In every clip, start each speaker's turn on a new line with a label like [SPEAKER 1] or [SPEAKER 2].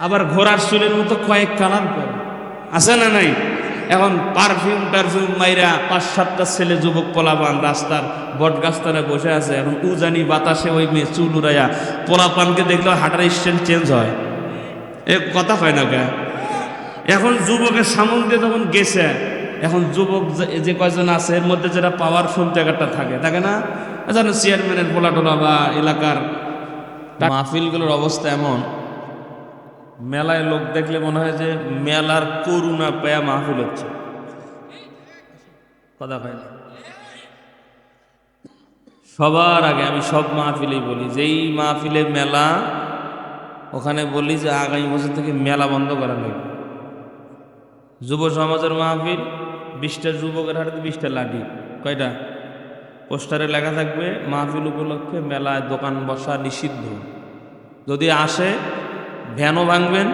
[SPEAKER 1] আবার ঘোড়ার চুলের মতো কয়েক কালার করে, আছে না নাই? এখন পারফিউম টারফিউম মাইরা ৫-৭টা ছেলে যুবক পোলাপান রাস্তার বট গাছতলা বসে আছে। এখন উজানি বাতাসে ওই মেয়ে চুল উড়াইয়া পোলাপানকে দেখলেও হাঁটার স্টাইল চেঞ্জ হয়। এ কথা হয় না কে? এখন যুবকের সামনে যখন গেছে, এখন যুবক যে কয়জন আছে এর মধ্যে যেটা পাওয়ারফুল জায়গাটা থাকে না, যেন চেয়ারম্যানের পোলাটোলা বা এলাকার মাহফিলগুলোর অবস্থা এমন, মেলায় লোক দেখলে মনে হয় যে মেলার করুণা পেয়া মাহফিল হচ্ছে। কথা হয় না? সবার আগে আমি সব মাহফিলেই বলি, যেই মাহফিলে মেলা, ওখানে বলি যে আগামী বছর থেকে মেলা বন্ধ করা লাগবে। যুব সমাজের মাহফিল, 20টা যুবকের হাতে 20টা লাঠি, কয়টা পোস্টারে লেখা থাকবে মাহফিল উপলক্ষে মেলায় দোকান বসা নিষিদ্ধ। যদি আসে ভ্যানও ভাঙবেন,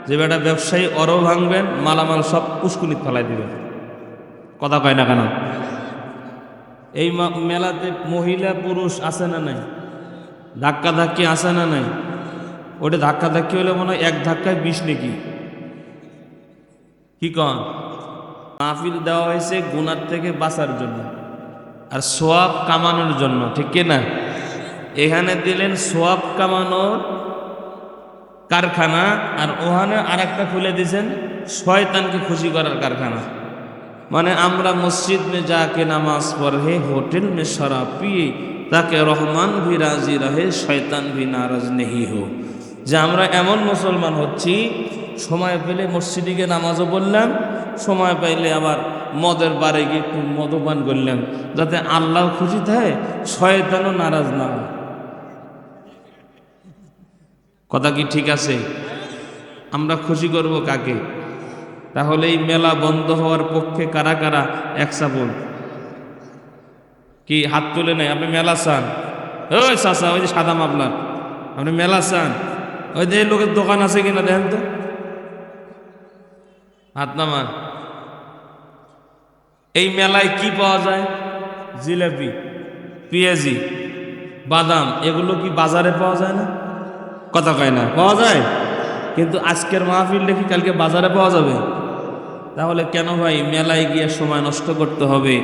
[SPEAKER 1] যে বেটা ব্যবসায়ী অরও ভাঙবেন, মালামাল সব পুষ্কুনিত ফেলাই দিবেন। কথা কয় না কেন? এই মেলাতে মহিলা পুরুষ আছে না নাই? ধাক্কা ধাক্কি আছে না নাই? ওটা ধাক্কা ধাক্কি হলে মনে হয় এক ধাক্কায় 20 নাকি, কি কন? মাহফিল দেওয়া হয়েছে গুনার থেকে বাঁচার জন্য আর সোয়াব কামানোর জন্য, ঠিক কিনা? এখানে দিলেন সোয়াব কামানোর কারখানা, আর ওখানে আর একটা খুলে দিয়েছেন শয়তানকে খুশি করার কারখানা। মানে আমরা মসজিদ মে যাকে নামাজ পড়ে, হোটেল মে শরাব পিয়ে, তাকে রহমান ভি রাজি রহে, শয়তান ভি নারাজ নেহি হো। যে আমরা এমন মুসলমান হচ্ছি, সময় পেলে মসজিদে গিয়ে নামাজও পড়লাম, সময় পাইলে আবার মদের বারে গিয়ে একটু মদপান করলাম, যাতে আল্লাহ খুশি থাকে, শয়তানও নারাজ না হয়। কথা কি ঠিক আছে? আমরা খুশি করব কাকে? তাহলে এই মেলা বন্ধ হওয়ার পক্ষে কারা কারা এক সাপোর্ট? কি হাত তুলে নেই? আপনি মেলা চান? ওই চাচা, ওই যে সাদা মাপলার, আপনি মেলা চান? ওই যে লোকের দোকান আছে কিনা দেখেন তো, হাত নামান। এই মেলায় কি পাওয়া যায়? জিলাপি, পেঁয়াজি, বাদাম, এগুলো কি বাজারে পাওয়া যায় না? কথা কয় না? পাওয়া যায়। কিন্তু আজকের মাহফিল দেখি কালকে বাজারে পাওয়া যাবে। তাহলে কেন ভাই মেলায় গিয়ে সময় নষ্ট করতে হবে,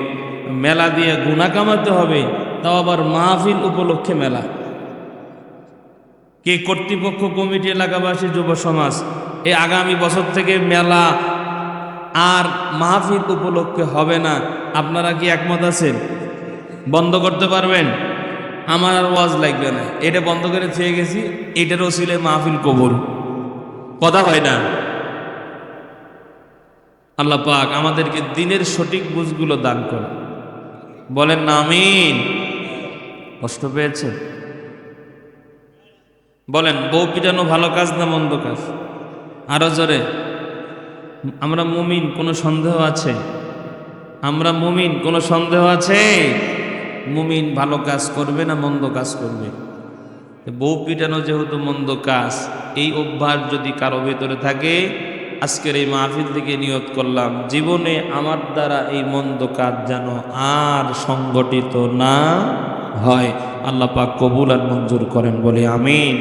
[SPEAKER 1] মেলা দিয়ে গুনাহ কামাতে হবে, তাও আবার মাহফিল উপলক্ষে মেলা? কে কর্তৃপক্ষ, কমিটি, এলাকাবাসী, যুব সমাজ এই আগামী বছর থেকে মেলা আর মাহফিল উপলক্ষে হবে না, আপনারা কি একমত আছেন? বন্ধ করতে পারবেন? আমার আর ওয়াজ লাগবে না, এটা বন্ধ করে চেয়ে গেছি, এটারও ছিল মাহফিল কবুল। কথা হয় না? আল্লাহ পাক আমাদেরকে দিনের সঠিক বুঝগুলো দান করে। বলেন না আমিন? কষ্ট পেয়েছে? বলেন, বউ পিটানো ভালো কাজ না মন্দ কাজ? আরো জোরে। আমরা মুমিন, কোনো সন্দেহ আছে? আমরা মুমিন, কোনো সন্দেহ আছে? মুমিন ভালো কাজ করবে না মন্দ কাজ করবে? বউ পিটানো যেহেতু মন্দ কাজ, এই অভ্যাস যদি কারো ভেতরে থাকে, আজকের এই মাহফিল থেকে নিয়ত করলাম, জীবনে আমার দ্বারা এই মন্দ কাজ যেন আর সংগঠিত না হয়। আল্লাহ পাক কবুল আর মঞ্জুর করেন, বলে আমিন।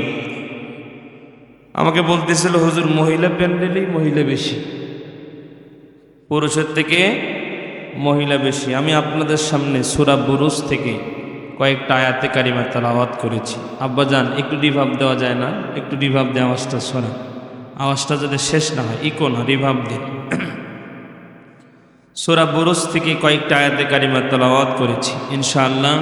[SPEAKER 1] আমাকে বলতেছিল, হুজুর মহিলা প্যান্ডেলেই মহিলা বেশি, পুরুষের থেকে মহিলা বেশি। আমি আপনাদের সামনে সূরা বুরুজ থেকে কয়েকটা আয়াতে কারিমা তেলাওয়াত করেছি। আব্বাজান একটু রিভাব দেওয়া যায় না? একটু রিভাব দিয়ে আওয়াজটা শোনা, আওয়াজটা যাতে শেষ না হয়, ইকো না, রিভাব দিন। সূরা বুরুজ থেকে কয়েকটা আয়াতে কারিমা তেলাওয়াত করেছি। ইনশাআল্লাহ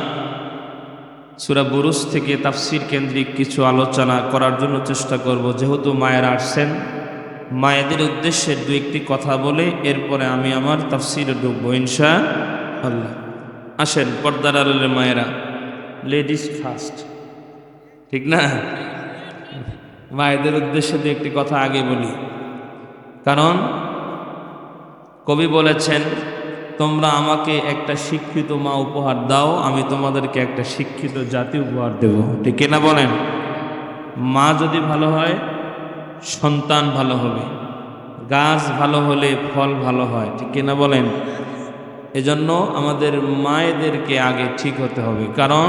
[SPEAKER 1] সূরা বুরুজ থেকে তাফসীর কেন্দ্রিক কিছু আলোচনা করার জন্য চেষ্টা করব। যেহেতু মায়েরা আসছেন, মায়েদের উদ্দেশ্যে দু একটি কথা বলে এরপরে আমি আমার তাফসীরে ঢুকবো ইনশাআল্লাহ। আসেন পর্দার আড়ালের মায়েরা, লেডিস ফার্স্ট, ঠিক না? মায়েদের উদ্দেশ্যে দু একটি কথা আগে বলি, কারণ কবি বলেছেন, তোমরা আমাকে একটা শিক্ষিত মা উপহার দাও, আমি তোমাদেরকে একটা শিক্ষিত জাতি উপহার দেব, ঠিক না? বলেন, মা যদি ভালো হয় সন্তান ভালো হবে, গাছ ভালো হলে ফল ভালো হয়, ঠিক না? বলেন, এজন্য আমাদের মায়েদেরকে আগে ঠিক হতে হবে। কারণ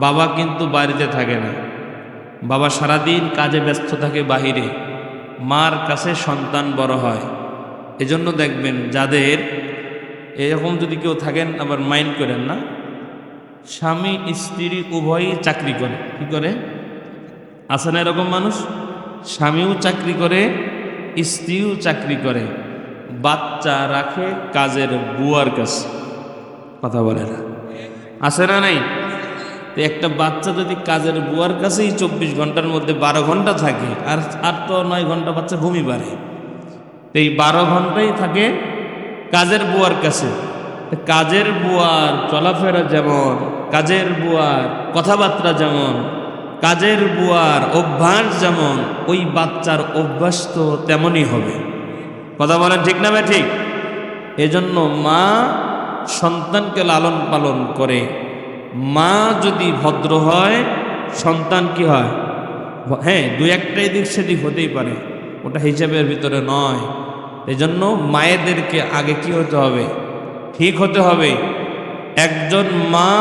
[SPEAKER 1] বাবা কিন্তু বাড়িতে থাকে না, বাবা সারাদিন কাজে ব্যস্ত থাকে বাহিরে, মার কাছে সন্তান বড় হয়। এজন্য দেখবেন যাদের এরকম যদি কেউ থাকেন, আবার মাইন্ড করেন না, স্বামী স্ত্রী উভয়ই চাকরি করে। কি করে? আছে না এরকম মানুষ? স্বামীও চাকরি করে, স্ত্রীও চাকরি করে, বাচ্চা রাখে কাজের বুয়ার কাছে। কথা বলে না? আছে না নাই? তো একটা বাচ্চা যদি কাজের বুয়ার কাছেই 24 ঘন্টার মধ্যে 12 ঘন্টা থাকে, আর তো 9 ঘন্টা বাচ্চা ঘুমি পারে, তো এই 12 ঘন্টাই থাকে কাজের বুয়ার কাছে। কাজের বুয়ার চলাফেরা যেমন, কাজের বুয়ার কথাবার্তা যেমন, কাজের বুয়ার অভ্যাস যেমন, ওই বাচ্চার অভ্যাস তো তেমনই হবে। কথা বলেন ঠিক না ভাই? ঠিক। এজন্য মা সন্তানকে লালন পালন করে। মা যদি ভদ্র হয়, সন্তান কি হয়? হ্যাঁ, দু একটা এদিক সেদিক হতেই পারে, ওটা হিসাবের ভিতরে নয়। এজন্য মায়েদেরকে আগে কি হতে হবে? ঠিক হতে হবে। একজন মা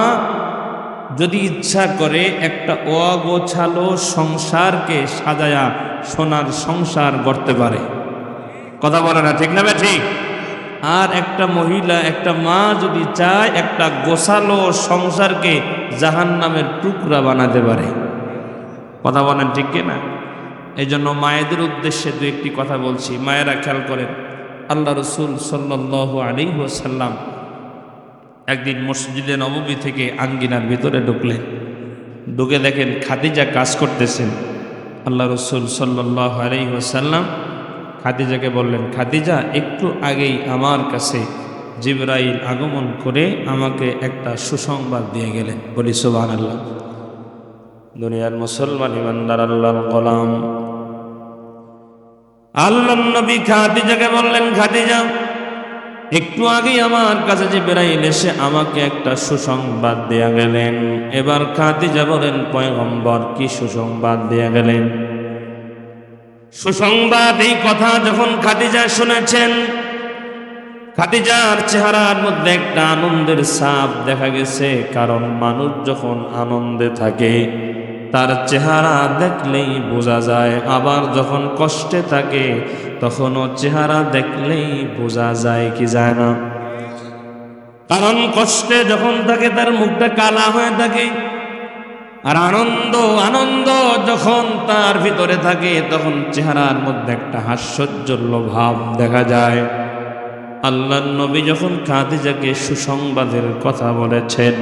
[SPEAKER 1] যদি ইচ্ছা করে একটা অগোছালো সংসারকে সাজায়া সোনার সংসার গড়তে পারে। কথা বলে না? ঠিক না ভাই? ঠিক। আর একটা মহিলা, একটা মা যদি চায় একটা গোছালো সংসারকে জাহান্নামের টুকরা বানাতে পারে। কথা বলেন ঠিক কিনা? এই জন্য মায়েদের উদ্দেশ্যে দু একটি কথা বলছি, মায়েরা খেয়াল করেন। আল্লাহ রসুল সাল্লাল্লাহু আলাইহি ওয়াসাল্লাম একদিন মসজিদে নববী থেকে আঙ্গিনার ভিতরে ঢুকলেন। ঢুকে দেখেন খাদিজা কাজ করতেছেন। আল্লাহ রসুল সাল্লাল্লাহু আলাইহি ওয়াসাল্লাম খাদিজাকে বললেন, খাদিজা, একটু আগেই আমার কাছে জিবরাইল আগমন করে আমাকে একটা সুসংবাদ দিয়ে গেলেন। বলি সুবহানাল্লাহ। দুনিয়ার মুসলমান ইমানদার আল্লাহর গোলাম, আল্লাহর নবী খাদিজাকে বললেন, খাদিজা, একটু আগেই আমার কাছে জিবরাইল এসে আমাকে একটা সুসংবাদ দিয়ে গেলেন। এবার খাদিজা বলেন, পয়গম্বর কি সুসংবাদ দিয়ে গেলেন? সুসংবাদ, এই কথা যখন খাদিজা শুনেছেন, খাদিজার চেহারার মধ্যে একটা আনন্দের ছাপ দেখা গেছে। কারণ মানুষ যখন আনন্দে থাকে তার চেহারা দেখলেই বোঝা যায়, আবার যখন কষ্টে থাকে তখনও চেহারা দেখলেই বোঝা যায়, কি যায় না? কারণ কষ্টে যখন থাকে তার মুখটা কালা হয়ে থাকে, আর আনন্দ আনন্দ যখন তার ভিতরে থাকে তখন চেহারার মধ্যে একটা হাস্যোজ্জ্বল ভাব দেখা যায়। আল্লাহর নবী যখন খাদিজাকে সুসংবাদের কথা বলেছেন,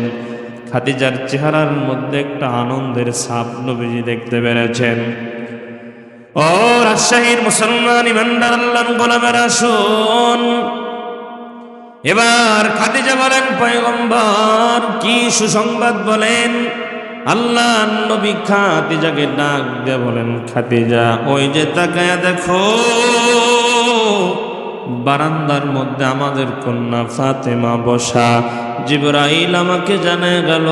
[SPEAKER 1] খাদিজার চেহারার মধ্যে একটা আনন্দের ছাপ নবীজি দেখতে পেরেছেন। ও রাজশাহীর মুসলমান ইমানদার আল্লাহর গোলামেরা, শুন। এবার খাদিজা বলেন, পয়গম্বর কি সুসংবাদ বলেন? আল্লাহ নবী খাদিজাকে ডাক দিয়ে বলেন, খাদিজা, ওই যে তাকায়া দেখো, বারান্দার মধ্যে আমাদের কন্যা ফাতেমা বসা। জিবরাইল আমাকে জানায় গেল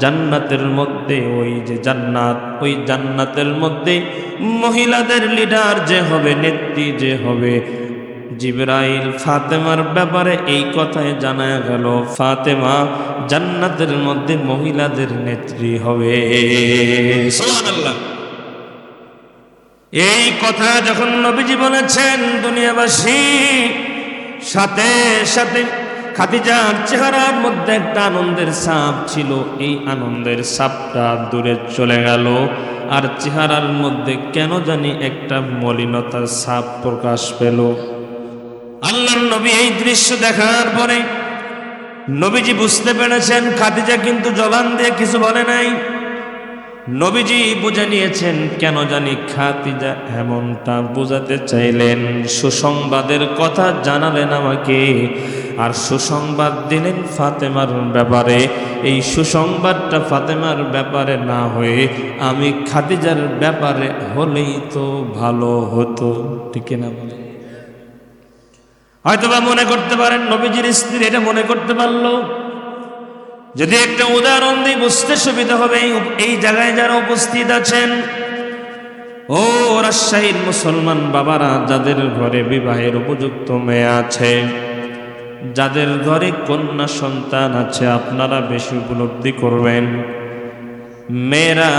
[SPEAKER 1] জান্নাতের মধ্যে, ওই যে জান্নাত, ওই জান্নাতের মধ্যে মহিলাদের লিডার যে হবে, নেত্রী যে হবে, জিবরাইল ফাতেমার ব্যাপারে এই কথাই জানায় গেল, ফাতেমা জান্নাতের মধ্যে মহিলাদের নেত্রী হবে। সুবহানাল্লাহ। এই কথা যখন নবীজি বলেছেন, দুনিয়াবাসী সাথে সাথে খাদিজার চেহারার মধ্যে একটা আনন্দের ছাপ ছিল, এই আনন্দের ছাপটা দূরে চলে গেল, আর চেহারার মধ্যে কেন জানি একটা মলিনতার ছাপ প্রকাশ পেল। আল্লাহর নবী এই দৃশ্য দেখার পরে নবীজি বুঝতে পেরেছেন, খাদিজা কিন্তু জবান দিয়ে কিছু বলে নাই। নবীজি বুঝে নিয়েছেন, কেন জানি খাদিজা এমনটা বোঝাতে চাইলেন। সুসংবাদের কথা জানালেন আমাকে, আর সুসংবাদ দিলেন ফাতেমার ব্যাপারে। এই সুসংবাদটা ফাতেমার ব্যাপারে না হয়ে আমি খাদিজার ব্যাপারে হলেই তো ভালো হতো, ঠিক না? বলে হয়তোবা মনে করতে পারেন নবীজির স্ত্রী এটা মনে করতে পারলো। যদি একটা উদাহরণ দিই বুঝতে সুবিধা হবে। এই জায়গায় যারা উপস্থিত আছেন, ও রাজশাহীর মুসলমান বাবারা, যাদের ঘরে বিবাহের উপযুক্ত মেয়ে আছে, যাদের ঘরে কন্যা সন্তান আছে, আপনারা বেশি উপলব্ধি করবেন। মেয়েরা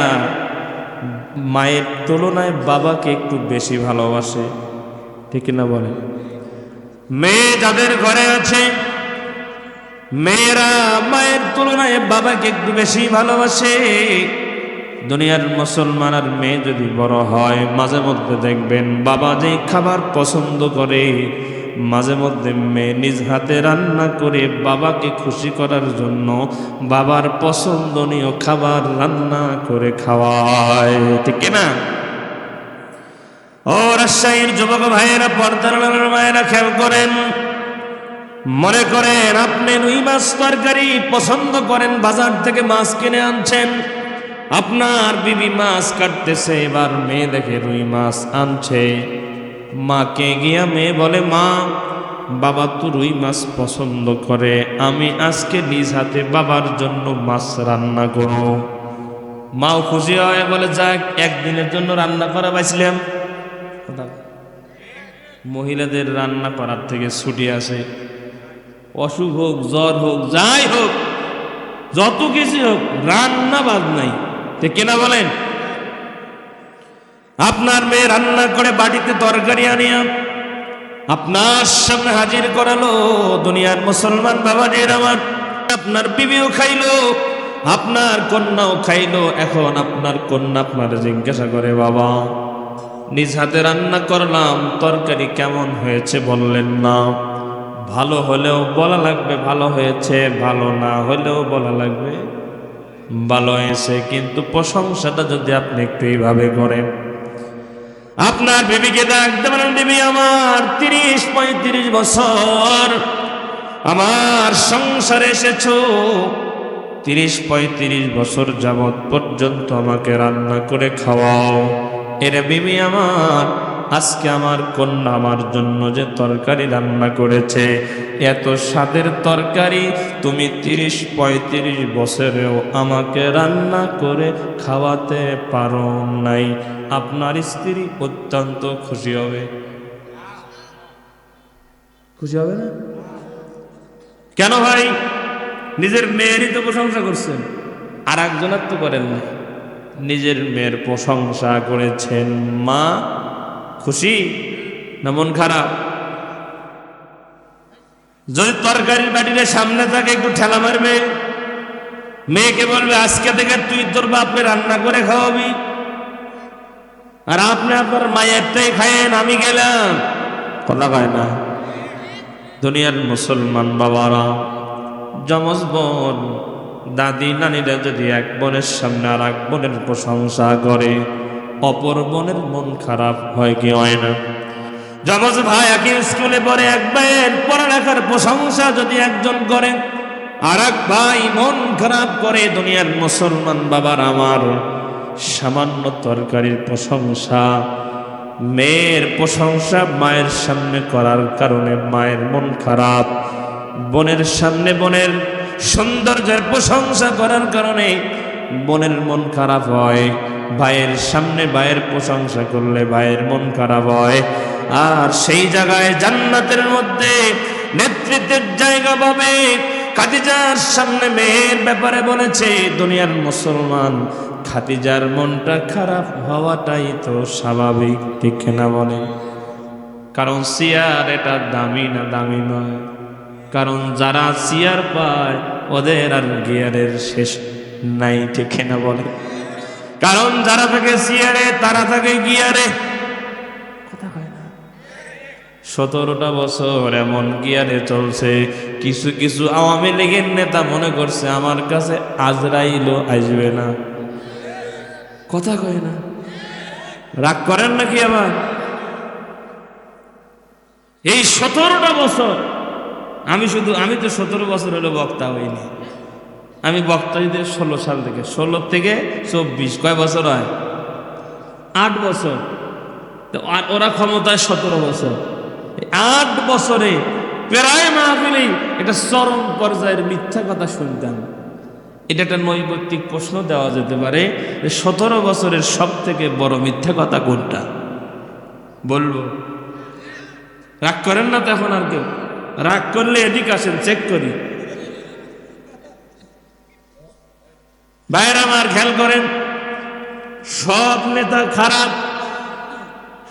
[SPEAKER 1] মায়ের তুলনায় বাবাকে একটু বেশি ভালোবাসে, ঠিক না বলে? মেয়ে যাদের ঘরে আছে, মেয়েরা মায়ের তুলনায় বাবাকে একটু বেশি ভালোবাসে। দুনিয়ার মুসলমান আর মেয়ে যদি বড় হয়, মাঝে মধ্যে দেখবেন বাবা যে খাবার পছন্দ করে, মাঝে মধ্যে মেয়ে নিজ হাতে রান্না করে বাবাকে খুশি করার জন্য বাবার পছন্দনীয় খাবার রান্না করে খাওয়ায়, ঠিক না? ও রাজশাহীর যুবক ভাইয়েরা, পর্দার মায়েরা খেয়াল করেন, মনে করেন আপনি রুই মাছ তরকারি পছন্দ করেন, বাজার থেকে মাছ কিনে আনছেন, আপনার বিবি মাছ কাটতেছে, এবার মেয়ে দেখে রুই মাছ আনছে, মাকে গিয়া মেয়ে বলে, মা বাবা তো রুই মাছ পছন্দ করে, আমি আজকে নিজ হাতে বাবার জন্য মাছ রান্না করব। মাও খুশি হয়, বলে যাক একদিনের জন্য রান্না করা পাইছিলাম। মহিলাদের রান্না করার থেকে ছুটি আছে, অসুখ হোক জ্বর হোক যাই হোক যত কিছু হোক রান্না বাদ নাই, ঠিক কিনা বলেন? আপনার মেয়ে রান্না করে বাড়িতে তরকারি আনিয়া আপনার সামনে হাজির করালো, দুনিয়ার মুসলমান বাবাদের আমার, আপনার বিবিও খাইলো, আপনার কন্যাও খাইলো। এখন আপনার কন্যা আপনার জিজ্ঞাসা করে, বাবা নিজ হাতে রান্না করলাম, তরকারি কেমন হয়েছে বললেন না? ভালো হলেও বলা লাগবে ভালো হয়েছে, ভালো না হলেও বলা লাগবে ভালো হয়েছে, কিন্তু প্রশংসাটা যদি আপনি একটু এইভাবে করেন। আপনার বিবিকে ডাকতে পারেন, বিবি আমার 30-35 বছর আমার সংসারে এসেছো, 30-35 বছর যাবৎ পর্যন্ত আমাকে রান্না করে খাওয়াও। এরে বিবি আমার, আজকে আমার কন্যা আমার জন্য যে তরকারি রান্না করেছে, এত স্বাদের তরকারি তুমি 30-35 বছরেও আমাকে রান্না করে খাওয়াতে পারো নাই। আপনার স্ত্রী অত্যন্ত খুশি হবে, খুশি হবে না? কেন ভাই? নিজের মেয়েরই তো প্রশংসা করছেন, আর একজনের তো করেন না, নিজের মেয়ের প্রশংসা করেছেন। মা খুশি না মন খারাপ? যদি তরকারির বাটিটা সামনে থাকে একটু ঠেলা মারবে, মেয়েকে বলবে আজকে থেকে তুই তোর বাপকে রান্না করে খাওয়াবি, আর আপনি আপনার মায়েরটাই খায়েন, আমি গেলাম, কথা কয় না? দুনিয়ার মুসলমান বাবারা, যমজ বোন দাদি নানিরা যদি এক বোনের সামনে আর এক বোনের প্রশংসা করে, অপর বোনের মন খারাপ হয় কি হয় না? যমজ ভাই একই স্কুলে পড়ে, এক ভাইয়ের পড়ালেখার প্রশংসা যদি একজন করে, আর এক ভাই মন খারাপ করে। দুনিয়ার মুসলমান বাবার আমার, সামান্য তরকারির প্রশংসা, মেয়ের প্রশংসা মায়ের সামনে করার কারণে মায়ের মন খারাপ, বোনের সামনে বোনের সৌন্দর্যের প্রশংসা করার কারণে বোনের মন খারাপ হয়, ভাইয়ের সামনে ভাইয়ের প্রশংসা করলে ভাইয়ের মন খারাপ হয়। আর সেই জায়গায় জান্নাতের মধ্যে নেতৃত্বের জায়গা পাবে। খাদিজার সামনে মেয়ের ব্যাপারে বলেছে, দুনিয়ার মুসলমান খাদিজার মনটা খারাপ হওয়াটাই তো স্বাভাবিক, ঠিক না বলে? কারণ চেয়ার এটা দামি না দামি নয়, কারণ যারা চেয়ার পায় ওদের আর গিয়ারের শেষ নাই, ঠিক না বলে? কারণ যারা থাকে চেয়ারে তারা থাকে গিয়ারে, কথা কয় না? 17টা বছর এমন গিয়ারে চলছে, কিছু কিছু আওয়ামী লীগের নেতা মনে করছে আমার কাছে আজরাইলও আসবে না, কথা কয় না? রাগ করেন নাকি আবার? এই 17টা বছর আমি তো 17 বছর হলো বক্তা হইনি, আমি বক্তা যদি 16 সাল থেকে, 16 থেকে 24, কয় বছর হয়? 8 বছর। আর ওরা ক্ষমতায় 17 বছর, 8 বছরে প্রায় মাহফিলেই এটা চরম পর্যায়ের মিথ্যা কথা শুনতাম। এটা একটা নৈতিক প্রশ্ন দেওয়া যেতে পারে, 17 বছরের সব থেকে বড় মিথ্যা কথা কোনটা বলবো? রাগ করেন না তো এখন আর কেউ? রাগ করলে এদিকে আসেন, চেক করি। ভাইয়েরা আমার খেয়াল করেন, সব নেতা খারাপ,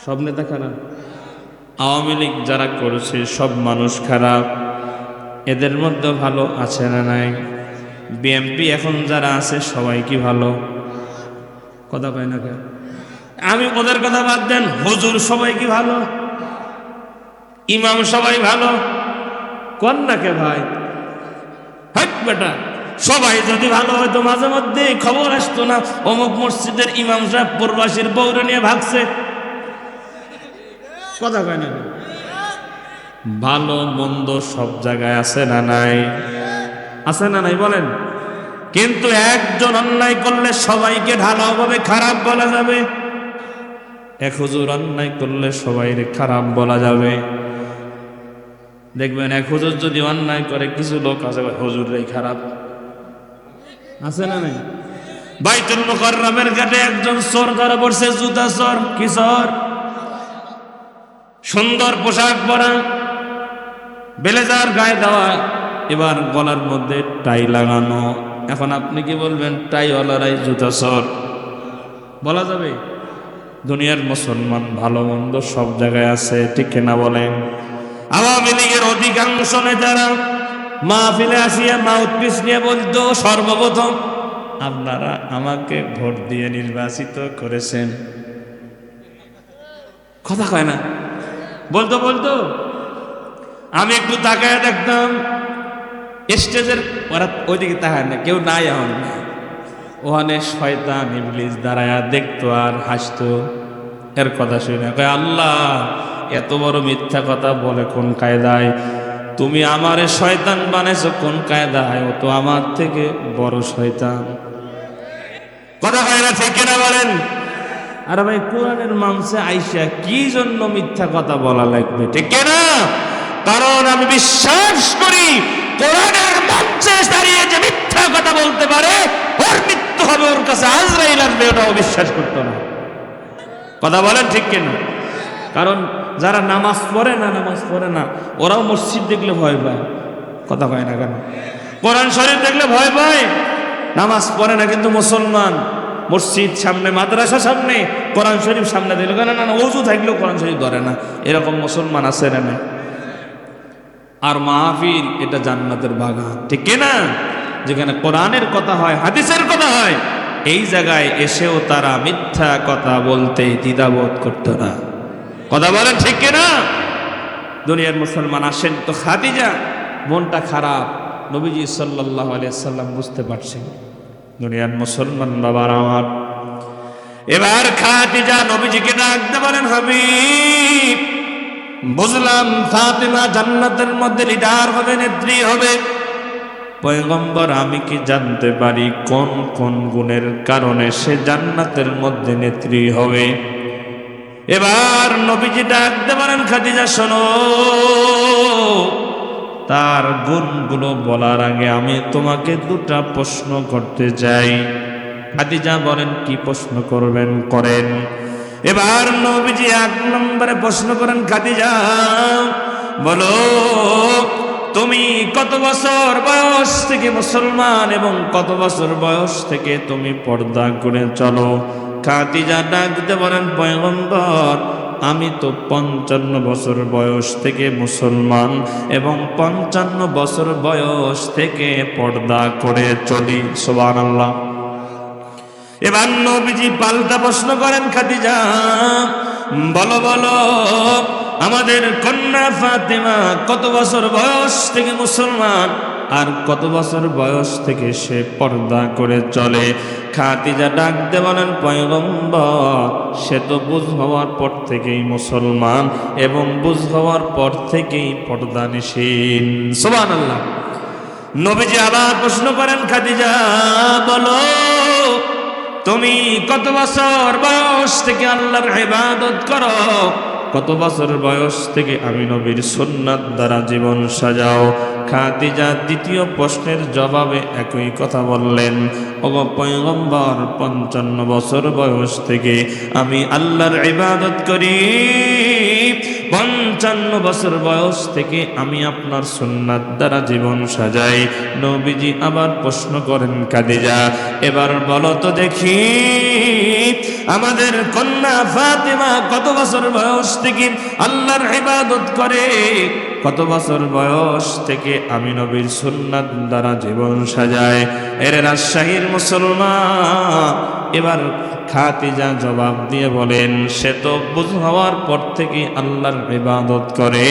[SPEAKER 1] সব নেতা খারাপ। আওয়ামী লীগ যারা করেছে সব মানুষ খারাপ, এদের মধ্যে ভালো আছে না নাই? বিএনপি এখন যারা আছে সবাই কি ভালো? কথা কয় না কেন? আমি ওদের কথা বাদ দেন, হুজুর সবাই কি ভালো? ইমাম সবাই ভালো? কোন না কে ভাই? হাট বেটা, সবাই যদি ভালো হয়তো মাঝে মধ্যে খবর আসতো না অমুক মসজিদের ইমাম সাহেব প্রবাসীর বউরে নিয়ে ভাগছে। কথা কয় না? ভালো মন্দ সব জায়গায় আছে না নাই? আছে না নাই বলেন? কিন্তু একজন অন্যায় করলে সবাইকে ঢালাওভাবে খারাপ বলা যাবে, এক হুজুর অন্যায় করলে সবাই খারাপ বলা যাবে। দেখবেন এক হুজুর যদি অন্যায় করে কিছু লোক আছে হুজুররাই খারাপ, আছে না নাই? বাইতুল মুকাররমের ঘাটে একজন চোর ধরা পড়ছে, জুতা চোর। কি চোর? সুন্দর পোশাক পরা, ব্লেজার গায়ে দেওয়া, এবার গলার মধ্যে টাই লাগানো। এখন আপনি কি বলবেন? টাইওয়ালারাই জুতা চোর বলা যাবে? দুনিয়ার মুসলমান ভালো মন্দ সব জায়গায় আছে, ঠিক না বলেন? আওয়ামী লীগের অধিকাংশ নেতারা মাহফিলে আসিয়া মাউথপিস নিয়ে বলতো, সর্বপ্রথম আপনারা আমাকে ভোট দিয়ে নির্বাচিত করেছেন। কথা কয় না? বলতো বলতো। আমি একটু তাকায় দেখতাম স্টেজের, ওরা ওইদিকে তাকায় না, কেউ নাই এখন। ওখানে শয়তান ইবলিস দাঁড়ায়া দেখতো আর হাসতো। এর কথা শুনে কয়, আল্লাহ এত বড় মিথ্যা কথা বলে কোন কায়দায়? তুমি আমারে শয়তান বানাইছো কোন কায়দায়? ও তো আমার থেকে বড় শয়তান। কথা হয় না, ঠিক কিনা বলেন? আরে ভাই, কোরআনের মানসে আইসা কি জন্য মিথ্যা কথা বলা লাগবে, ঠিক কিনা? কারণ আমি বিশ্বাস করি কোরআনের মঞ্চে দাঁড়িয়ে যে মিথ্যা কথা বলতে পারে ওর মৃত্যু হবে, ওর কাছে আজরাইল আসবে, ওটাও বিশ্বাস করতো না। কথা বলেন ঠিক কিনা? কারণ যারা নামাজ পড়ে না ওরাও মসজিদ দেখলে ভয় পায়। কথা কয় না কেন? কোরআন শরীফ দেখলে ভয় পায়, নামাজ পড়ে না কিন্তু মুসলমান। মসজিদ সামনে, মাদ্রাসা সামনে, কোরআন শরীফ সামনে দিল কেন? না ওযু থাকলেও কোরআন শরীফ ধরে না, এরকম মুসলমান আছে না? আর মাহফিল এটা জান্নাতের বাগান, ঠিক কিনা? যেখানে কোরআনের কথা হয়, হাদিসের কথা হয়, এই জায়গায় এসেও তারা মিথ্যা কথা বলতে দ্বিধাবোধ করত না। কথা বলেন ঠিক কিনা? দুনিয়ার মুসলমান আসেন তো খাদিজা মনটা খারাপ, নবীজি সাল্লাল্লাহু আলাইহি সাল্লাম বুঝতে পারছেন। দুনিয়ার মুসলমান বাবার আমার, এবার খাদিজা নবীজিকে ডাকতে বলেন, হাবিব বুঝলাম ফাতেমা জান্নাতের মধ্যে লিডার হবে, নেত্রী হবে। পয়গম্বর আমি কি জানতে পারি কোন কোন গুণের কারণে সে জান্নাতের মধ্যে নেত্রী হবে? এবার নবীজি ডাকতে পারেন, খাদিজা শোনো, তার গুণগুলো বলার আগে আমি তোমাকে দুটা প্রশ্ন করতে চাই। খাদিজা বলেন, কি প্রশ্ন করবেন? করেন। এবার নবীজি 1 নম্বরে প্রশ্ন করেন, খাদিজা বলো তুমি কত বছর বয়স থেকে মুসলমান এবং কত বছর বয়স থেকে তুমি পর্দা করে চলো? খাদিজা ডাক দিতে বলেন, পয়গম্বর আমি তো 55 বছর বয়স থেকে মুসলমান এবং 55 বছর বয়স থেকে পর্দা করে চলি। সুবহানাল্লাহ। এবার নবীজি পাল্টা প্রশ্ন করেন, খাদিজা বলো বলো আমাদের কন্যা ফাতেমা কত বছর বয়স থেকে মুসলমান আর কত বছর বয়স থেকে সে পর্দা করে চলে? খাদিজা ডাকতে বলেন, পয়গম্বর সে তো বুঝ হওয়ার পর থেকেই মুসলমান এবং বুঝ হওয়ার পর থেকেই পর্দানিশীল। সুবহানাল্লাহ। নবীজি আবার প্রশ্ন করেন, খাদিজা বলো তুমি কত বছর বয়স থেকে আল্লাহর ইবাদত করো? কত বছর বয়স থেকে আমি নবীর সুন্নাত দ্বারা জীবন সাজাও? খাদিজা দ্বিতীয় প্রশ্নের জবাবে একই কথা বললেন, ওগো পয়গম্বর 55 বছর বয়স থেকে আমি আল্লাহর ইবাদত করি, 55 বছর বয়স থেকে আমি আপনার সুন্নাত দ্বারা জীবন সাজাই। নবীজি আবার প্রশ্ন করেন, খাদিজা এবার বলো তো দেখি আমাদের কন্যা ফাতেমা কত বছর বয়স থেকে আল্লাহর ইবাদত করে, কত বছর বয়স থেকে আমি নবীর সুন্নাত দ্বারা জীবন সাজায়। এর রাজশাহীর মুসলমান, এবার খাদিজা জবাব দিয়ে বলেন, সে তো বুঝ হওয়ার পর থেকে আল্লাহর ইবাদত করে,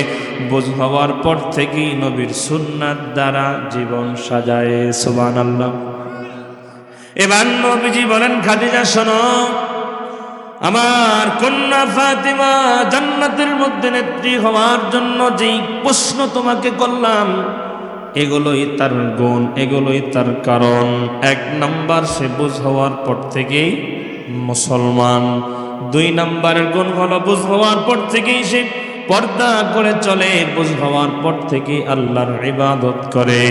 [SPEAKER 1] বুঝ হওয়ার পর থেকেই নবীর সুন্নাত দ্বারা জীবন সাজায়। সুবহানাল্লাহ। এবার নবীজি বলেন, খাদিজা শোনো, আমার কন্যা ফাতিমা জান্নাতের মধ্যে নেত্রী হওয়ার জন্য যেই প্রশ্ন তোমাকে করলাম, এগুলোই তার গুণ, এগুলোই তার কারণ। 1 নাম্বার, সে বুঝ হওয়ার পর থেকেই মুসলমান। 2 নাম্বারের গুণ হলো বুঝ হওয়ার পর থেকেই সে পর্দা করে চলে, বুঝ হওয়ার পর থেকেই আল্লাহর ইবাদত করে,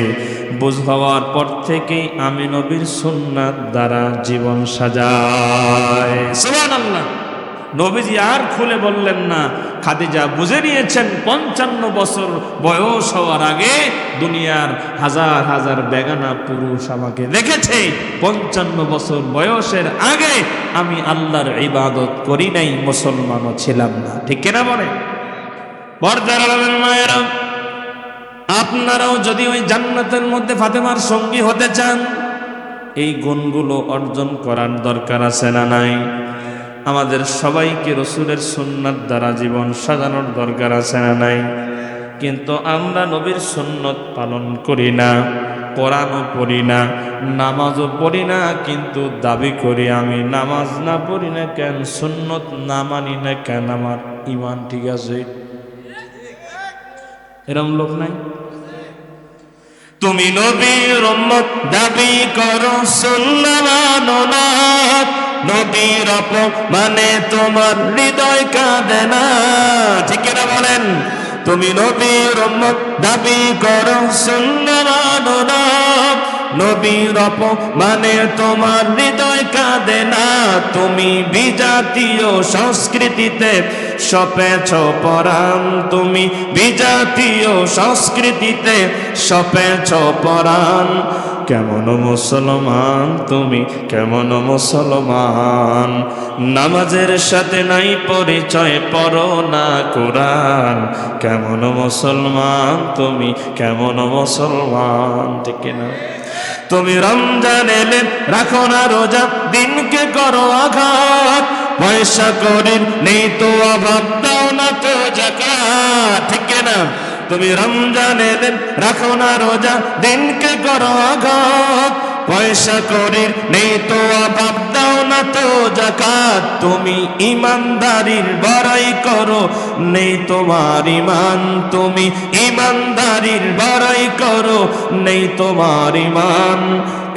[SPEAKER 1] বুঝ হওয়ার পর থেকেই আমি নবীর সুন্নাত দ্বারা জীবন সাজায়। সুবহানাল্লাহ। নবীজি আর খুলে বললেন না। খাদিজা বুঝে নিয়েছেন 55 বছর বয়স হওয়ার আগে দুনিয়ার হাজার হাজার বেগানা পুরুষ আমাকে দেখেছে, 55 বছর বয়সের আগে আমি আল্লাহর ইবাদত করি নাই, মুসলমানও ছিলাম না। ঠিক কিনা বলে? পর্দার আড়ালের মায়েরা, আপনারাও যদি ওই জান্নাতের মধ্যে ফাতেমার সঙ্গী হতে চান, এই গুণগুলো অর্জন করার দরকার আছে না নাই? আমাদের সবাইকে রসুলের সুন্নাত দ্বারা জীবন সাজানোর দরকার আছে না নাই? কিন্তু আমরা নবীর সুন্নত পালন করি না, কোরআনও পড়ি না, নামাজও পড়ি না, কিন্তু দাবি করি আমি নামাজ না পড়ি না কেন, সুন্নত না মানি না কেন, আমার ইমান ঠিক আছে। এরম লোক নাই? তুমি নবীর উম্মত দাবি করো, সুন্নাহ মানো না, নবীর অপমানে তোমার হৃদয় কাঁদে না। ঠিক না বলেন? তুমি নবীর উম্মত দাবি করো, সুন্নাহ মানো না, নবীর অপমানে তোমার হৃদয় কাঁদে না। তুমি বিজাতীয় সংস্কৃতিতে সপেছ পরাণ, তুমি বিজাতীয় সংস্কৃতিতে সপেছ পরাণ। কেমন মুসলমান তুমি, কেমন মুসলমান, নামাজের সাথে নাই পরিচয়, পড়ো না কোরআন। কেমন মুসলমান তুমি, কেমন মুসলমান। ঠিক না? তুমি রমজান এলে রাখো না রোজা, দিনকে করো আঘাত, পয়সা করে নেই তো অভাব, দাও না তো যাকাত। ঠিক না? তুমি রমজান এলে রাখো না রোজা, দিনকে করো আঘাত, পয়সা করে নেই তো অভাব, দাও না তো যাকাত। তুমি ইমানদারির বড়াই করো, নেই তোমার ইমান, তুমি ইমানদারির বড়াই করো, নেই তোমার ইমান।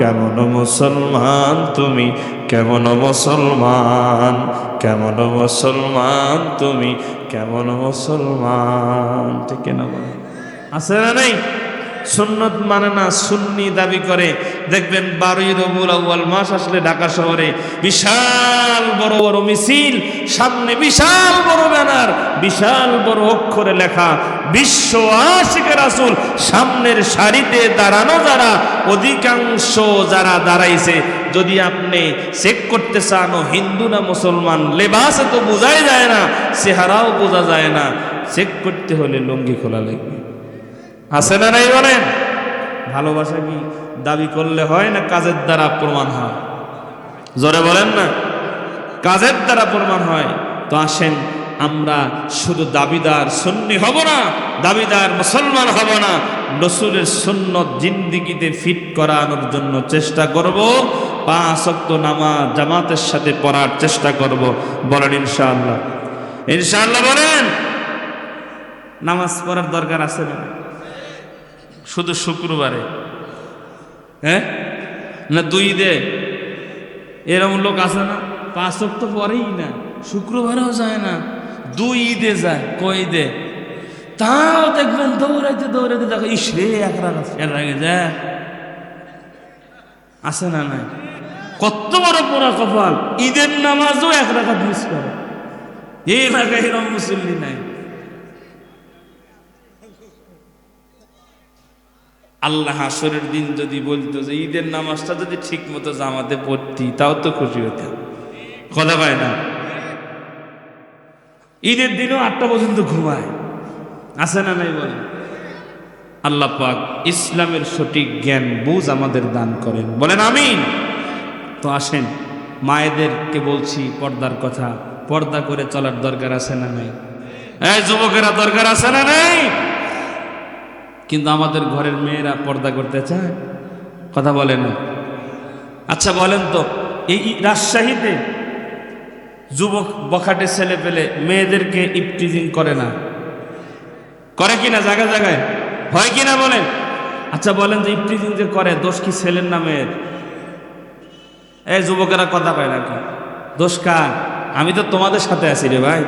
[SPEAKER 1] কেমন মুসলমান তুমি, কেমন মুসলমান, কেমন মুসলমান তুমি, কেমন মুসলমান। ঠিক না? আছে না নাই? সুন্নত মানে না, সুন্নি দাবি করে। দেখবেন 12ই রবিউল আউয়াল মাস আসলে ঢাকা শহরে বিশাল বড় বড় মিছিল, সামনে বিশাল বড় ব্যানার, বিশাল বড় অক্ষরে লেখা বিশ্ব আশিকে রাসূল। সামনের সারিতে দাঁড়ানো যারা, অধিকাংশ যারা দাঁড়াইছে, যদি আপনি চেক করতে চান ও হিন্দু না মুসলমান, লেবাসে তো বোঝাই যায় না, চেহারাও বোঝা যায় না, চেক করতে হলে লুঙ্গি খোলা লাগবে। আছে না নাই বলেন? ভালোবাসা কি দাবি করলে হয় না কাজের দ্বারা প্রমাণ হয়? জোরে বলেন না? কাজের দ্বারা প্রমাণ হয়। তো আসেন, আমরা শুধু দাবিদার সুন্নি হব না, দাবিদার মুসলমান হব না, রাসূলের সুন্নত জিন্দেগিতে ফিট করানোর জন্য চেষ্টা করব। 5 ওয়াক্ত নামাজ জামাতের সাথে পড়ার চেষ্টা করব। বলেন ইনশাআল্লাহ? ইনশাআল্লাহ বলেন। নামাজ পড়ার দরকার আছে না? শুধু শুক্রবারে, হ্যাঁ না 2 ঈদে? এরকম লোক আছে না? 5 ওয়াক্ত পরেই না, শুক্রবারেও যায় না, 2 ঈদে যায়। কই ঈদে? তাও দেখবেন দৌড়াইতে দৌড়াইতে দেখো, ইস রে, এক রাকাত এর আগে যায়। আছে না নাই? কত বড় পোড়া কপাল, ঈদের নামাজও 1 রাকাত মিস করে। এই এলাকায় এরকম মুসল্লি নাই। আল্লাহ হাসরের দিন যদি বলতো যে ঈদের নামাজটা যদি ঠিক মতো জামাতে পড়তি, তাও তো খুশি হতাম। কথা কয় না। ঈদের দিনও 8টা পর্যন্ত ঘুমায়, আছে না নাই বলেন? আল্লাহ পাক ইসলামের সঠিক জ্ঞান বুঝ আমাদের দান করেন, বলেন আমিন। তো আসেন, মায়েদেরকে বলছি পর্দার কথা, পর্দা করে চলার দরকার আছে না নাই? এই যুবকেরা, দরকার আছে না নাই? কিন্তু আমাদের ঘরের মেয়েরা পর্দা করতে চায়, কথা বলে না। আচ্ছা বলেন তো, এই রাজশাহীতে যুবক বখাটে ছেলে পেলে মেয়েদেরকে ইফটিজিং করে না, করে কিনা? জায়গায় জায়গায় হয় কিনা বলেন? আচ্ছা বলেন যে ইফটিজিং যে করে, দোষ কি ছেলের না মেয়ের? এই যুবকেরা কথা পায় নাকি? দোষ কার? আমি তো তোমাদের সাথে আছি রে ভাই।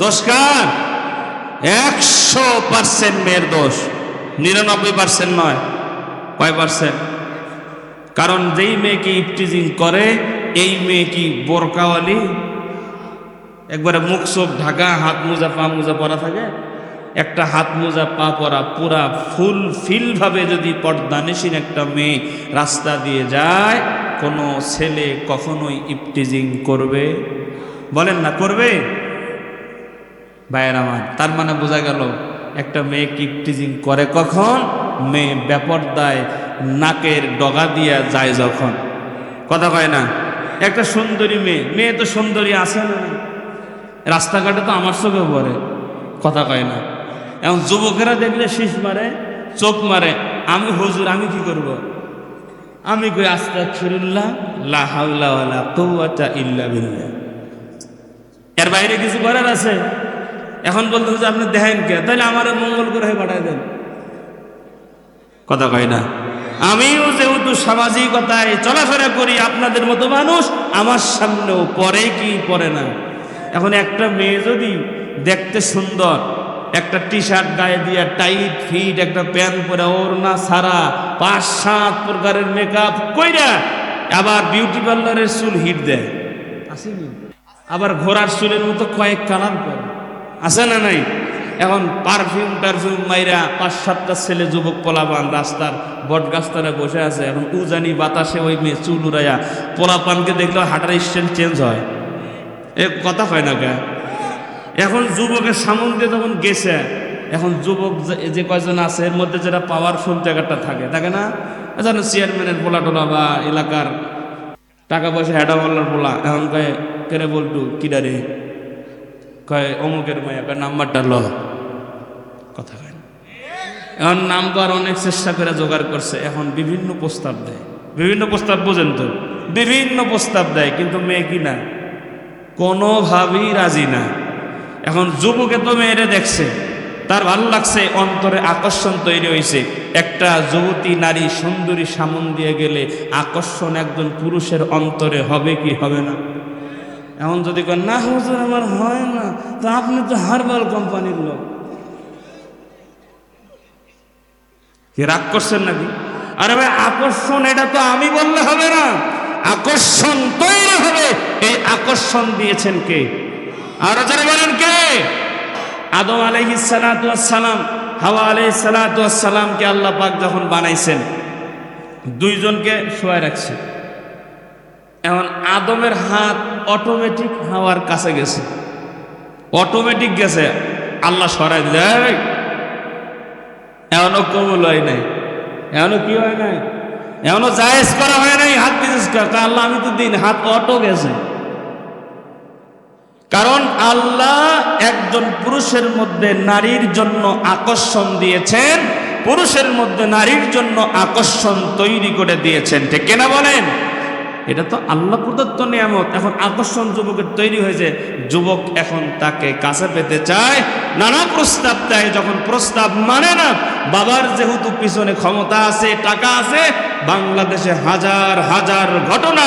[SPEAKER 1] দোষ কার? 100% মেয়ের দোষ, 99% নয়। কয় পার্সেন্ট? কারণ যেই মেয়েকে ইফটিজিং করে এই মেয়ে কি বোরকাওয়ালি, একবারে মুখ চোখ ঢাকা, হাত মোজা পা মোজা পরা থাকে? একটা হাত মোজা পা পরা পুরা ফুল ফিল ভাবে যদি পর্দানিসীন একটা মেয়ে রাস্তা দিয়ে যায়, কোনো ছেলে কখনোই ইফটিজিং করবে? বলেন না, করবে? ভাইয়ের আমার, তার মানে বোঝা গেল একটা মেয়ে ইফটিজিং করে কখন? মেয়ে বেপরদায় নাকের ডগা দিয়া যায় যখন, কথা কয় না? একটা সুন্দরী মেয়ে, মেয়ে তো সুন্দরী আছে না? রাস্তাঘাটে তো আমার চোখে পড়ে, কথা কয় না? এখন যুবকেরা দেখলে শীষ মারে, চোখ মারে। আমি হুজুর, আমি কি করব? আমি কই আস্তাগফিরুল্লাহ, লা হাওলা ওয়ালা কুওয়াতা ইল্লা বিল্লাহ। এর বাইরে কিছু করার আছে? এখন বলতে যে আপনি দেখেন কে, তাহলে আমার মঙ্গল গ্রহে পাঠায় দেন, কথা কয় না? আমিও যেহেতু সামাজিকতায় চলাফেরা করি, আপনাদের মতো মানুষ আমার সামনেও পরে কি পরে না। এখন একটা মেয়ে যদি দেখতে সুন্দর, একটা টি শার্ট গায়ে দিয়া টাইট ফিট একটা প্যান্ট পরে, ওড়না সারা 5-7 প্রকারের মেকআপ কইরা, আবার বিউটি পার্লারের চুল হিট দেয়, আসেনি? আবার ঘোড়ার চুলের মতো কয়েক কালার করে, আছে না নাই? এখন পারফিউম টারফিউম মাইরা 5-7টা ছেলে যুবক পোলাপান রাস্তার বট গাছতলা বসে আছে। এখন উজানি বাতাসে ওই মেয়ে চুল উড়াইয়া, পোলাপানকে দেখলে হাঁটার স্টাইল চেঞ্জ হয়, এ কথা হয় না কে? এখন যুবকের সামনে যখন গেছে, এখন যুবক যে কয়জন আছে এর মধ্যে যেটা পাওয়ারফুল জায়গাটা থাকে না, জানো চেয়ারম্যানের পোলা টোলা বা এলাকার টাকা পয়সা হেডা বলার পোলা, এখন কয়ে কেরে বলটু কিডারে, কয় অমুকের মায়া, কয় নাম্বারটা ল, কথা কয় না। এখন নাম্বার অনেক চেষ্টা করে জোগাড় করছে, এখন বিভিন্ন প্রস্তাব দেয়, বিভিন্ন প্রস্তাব বোঝেন তো, বিভিন্ন প্রস্তাব দেয়, কিন্তু মেয়ে কি না, কোনোভাবেই রাজি না। এখন যুবকে তো মেয়েরে দেখছে, তার ভালো লাগছে, অন্তরে আকর্ষণ তৈরি হয়েছে। একটা যুবতী নারী সুন্দরী সামন দিয়ে গেলে আকর্ষণ একজন পুরুষের অন্তরে হবে কি হবে না? এখন যদি না হুজুর আমার হয় না, তো আপনি তো হারবাল কোম্পানির লোক, কি রাগ করছেন নাকি? আরে ভাই, আকর্ষণ এটা তো আমি বললে হবে না, আকর্ষণ তৈরি হবে। এই আকর্ষণ দিয়েছেন কে? আর যারা বলেন কে? আদম আলাইহিস সালাতু ওয়াস সালাম, হাওয়া আলাইহিস সালাতু ওয়াস সালামকে আল্লাহ পাক যখন বানাইছেন, দুইজনকে শোয়ায় রাখছে। এখন আদমের হাত অটোমেটিক হাওয়ার কাছে গেছে, অটোমেটিক গেছে, আল্লাহ সরাই দিলে, এখনো কবুল হয় নাই, এখনো কি হয় নাই, এখনো জায়েজ করা হয় নাই, হাত দিয়েছিস আল্লাহ, আমি তো দিন, হাত অটো গেছে। কারণ আল্লাহ একজন পুরুষের মধ্যে নারীর জন্য আকর্ষণ দিয়েছেন, পুরুষের মধ্যে নারীর জন্য আকর্ষণ তৈরি করে দিয়েছেন, ঠিক কিনা বলেন? এটা তো আল্লাহ প্রদত্ত নিয়ামত। এখন আকর্ষণ যুবকের তৈরি হয়েছে, যুবক এখন তাকে কাছে পেতে চায়, নানা প্রস্তাব দেয়। যখন প্রস্তাব মানে না, বাবার যেহেতু পিছনে ক্ষমতা আছে, টাকা আছে, বাংলাদেশে হাজার হাজার ঘটনা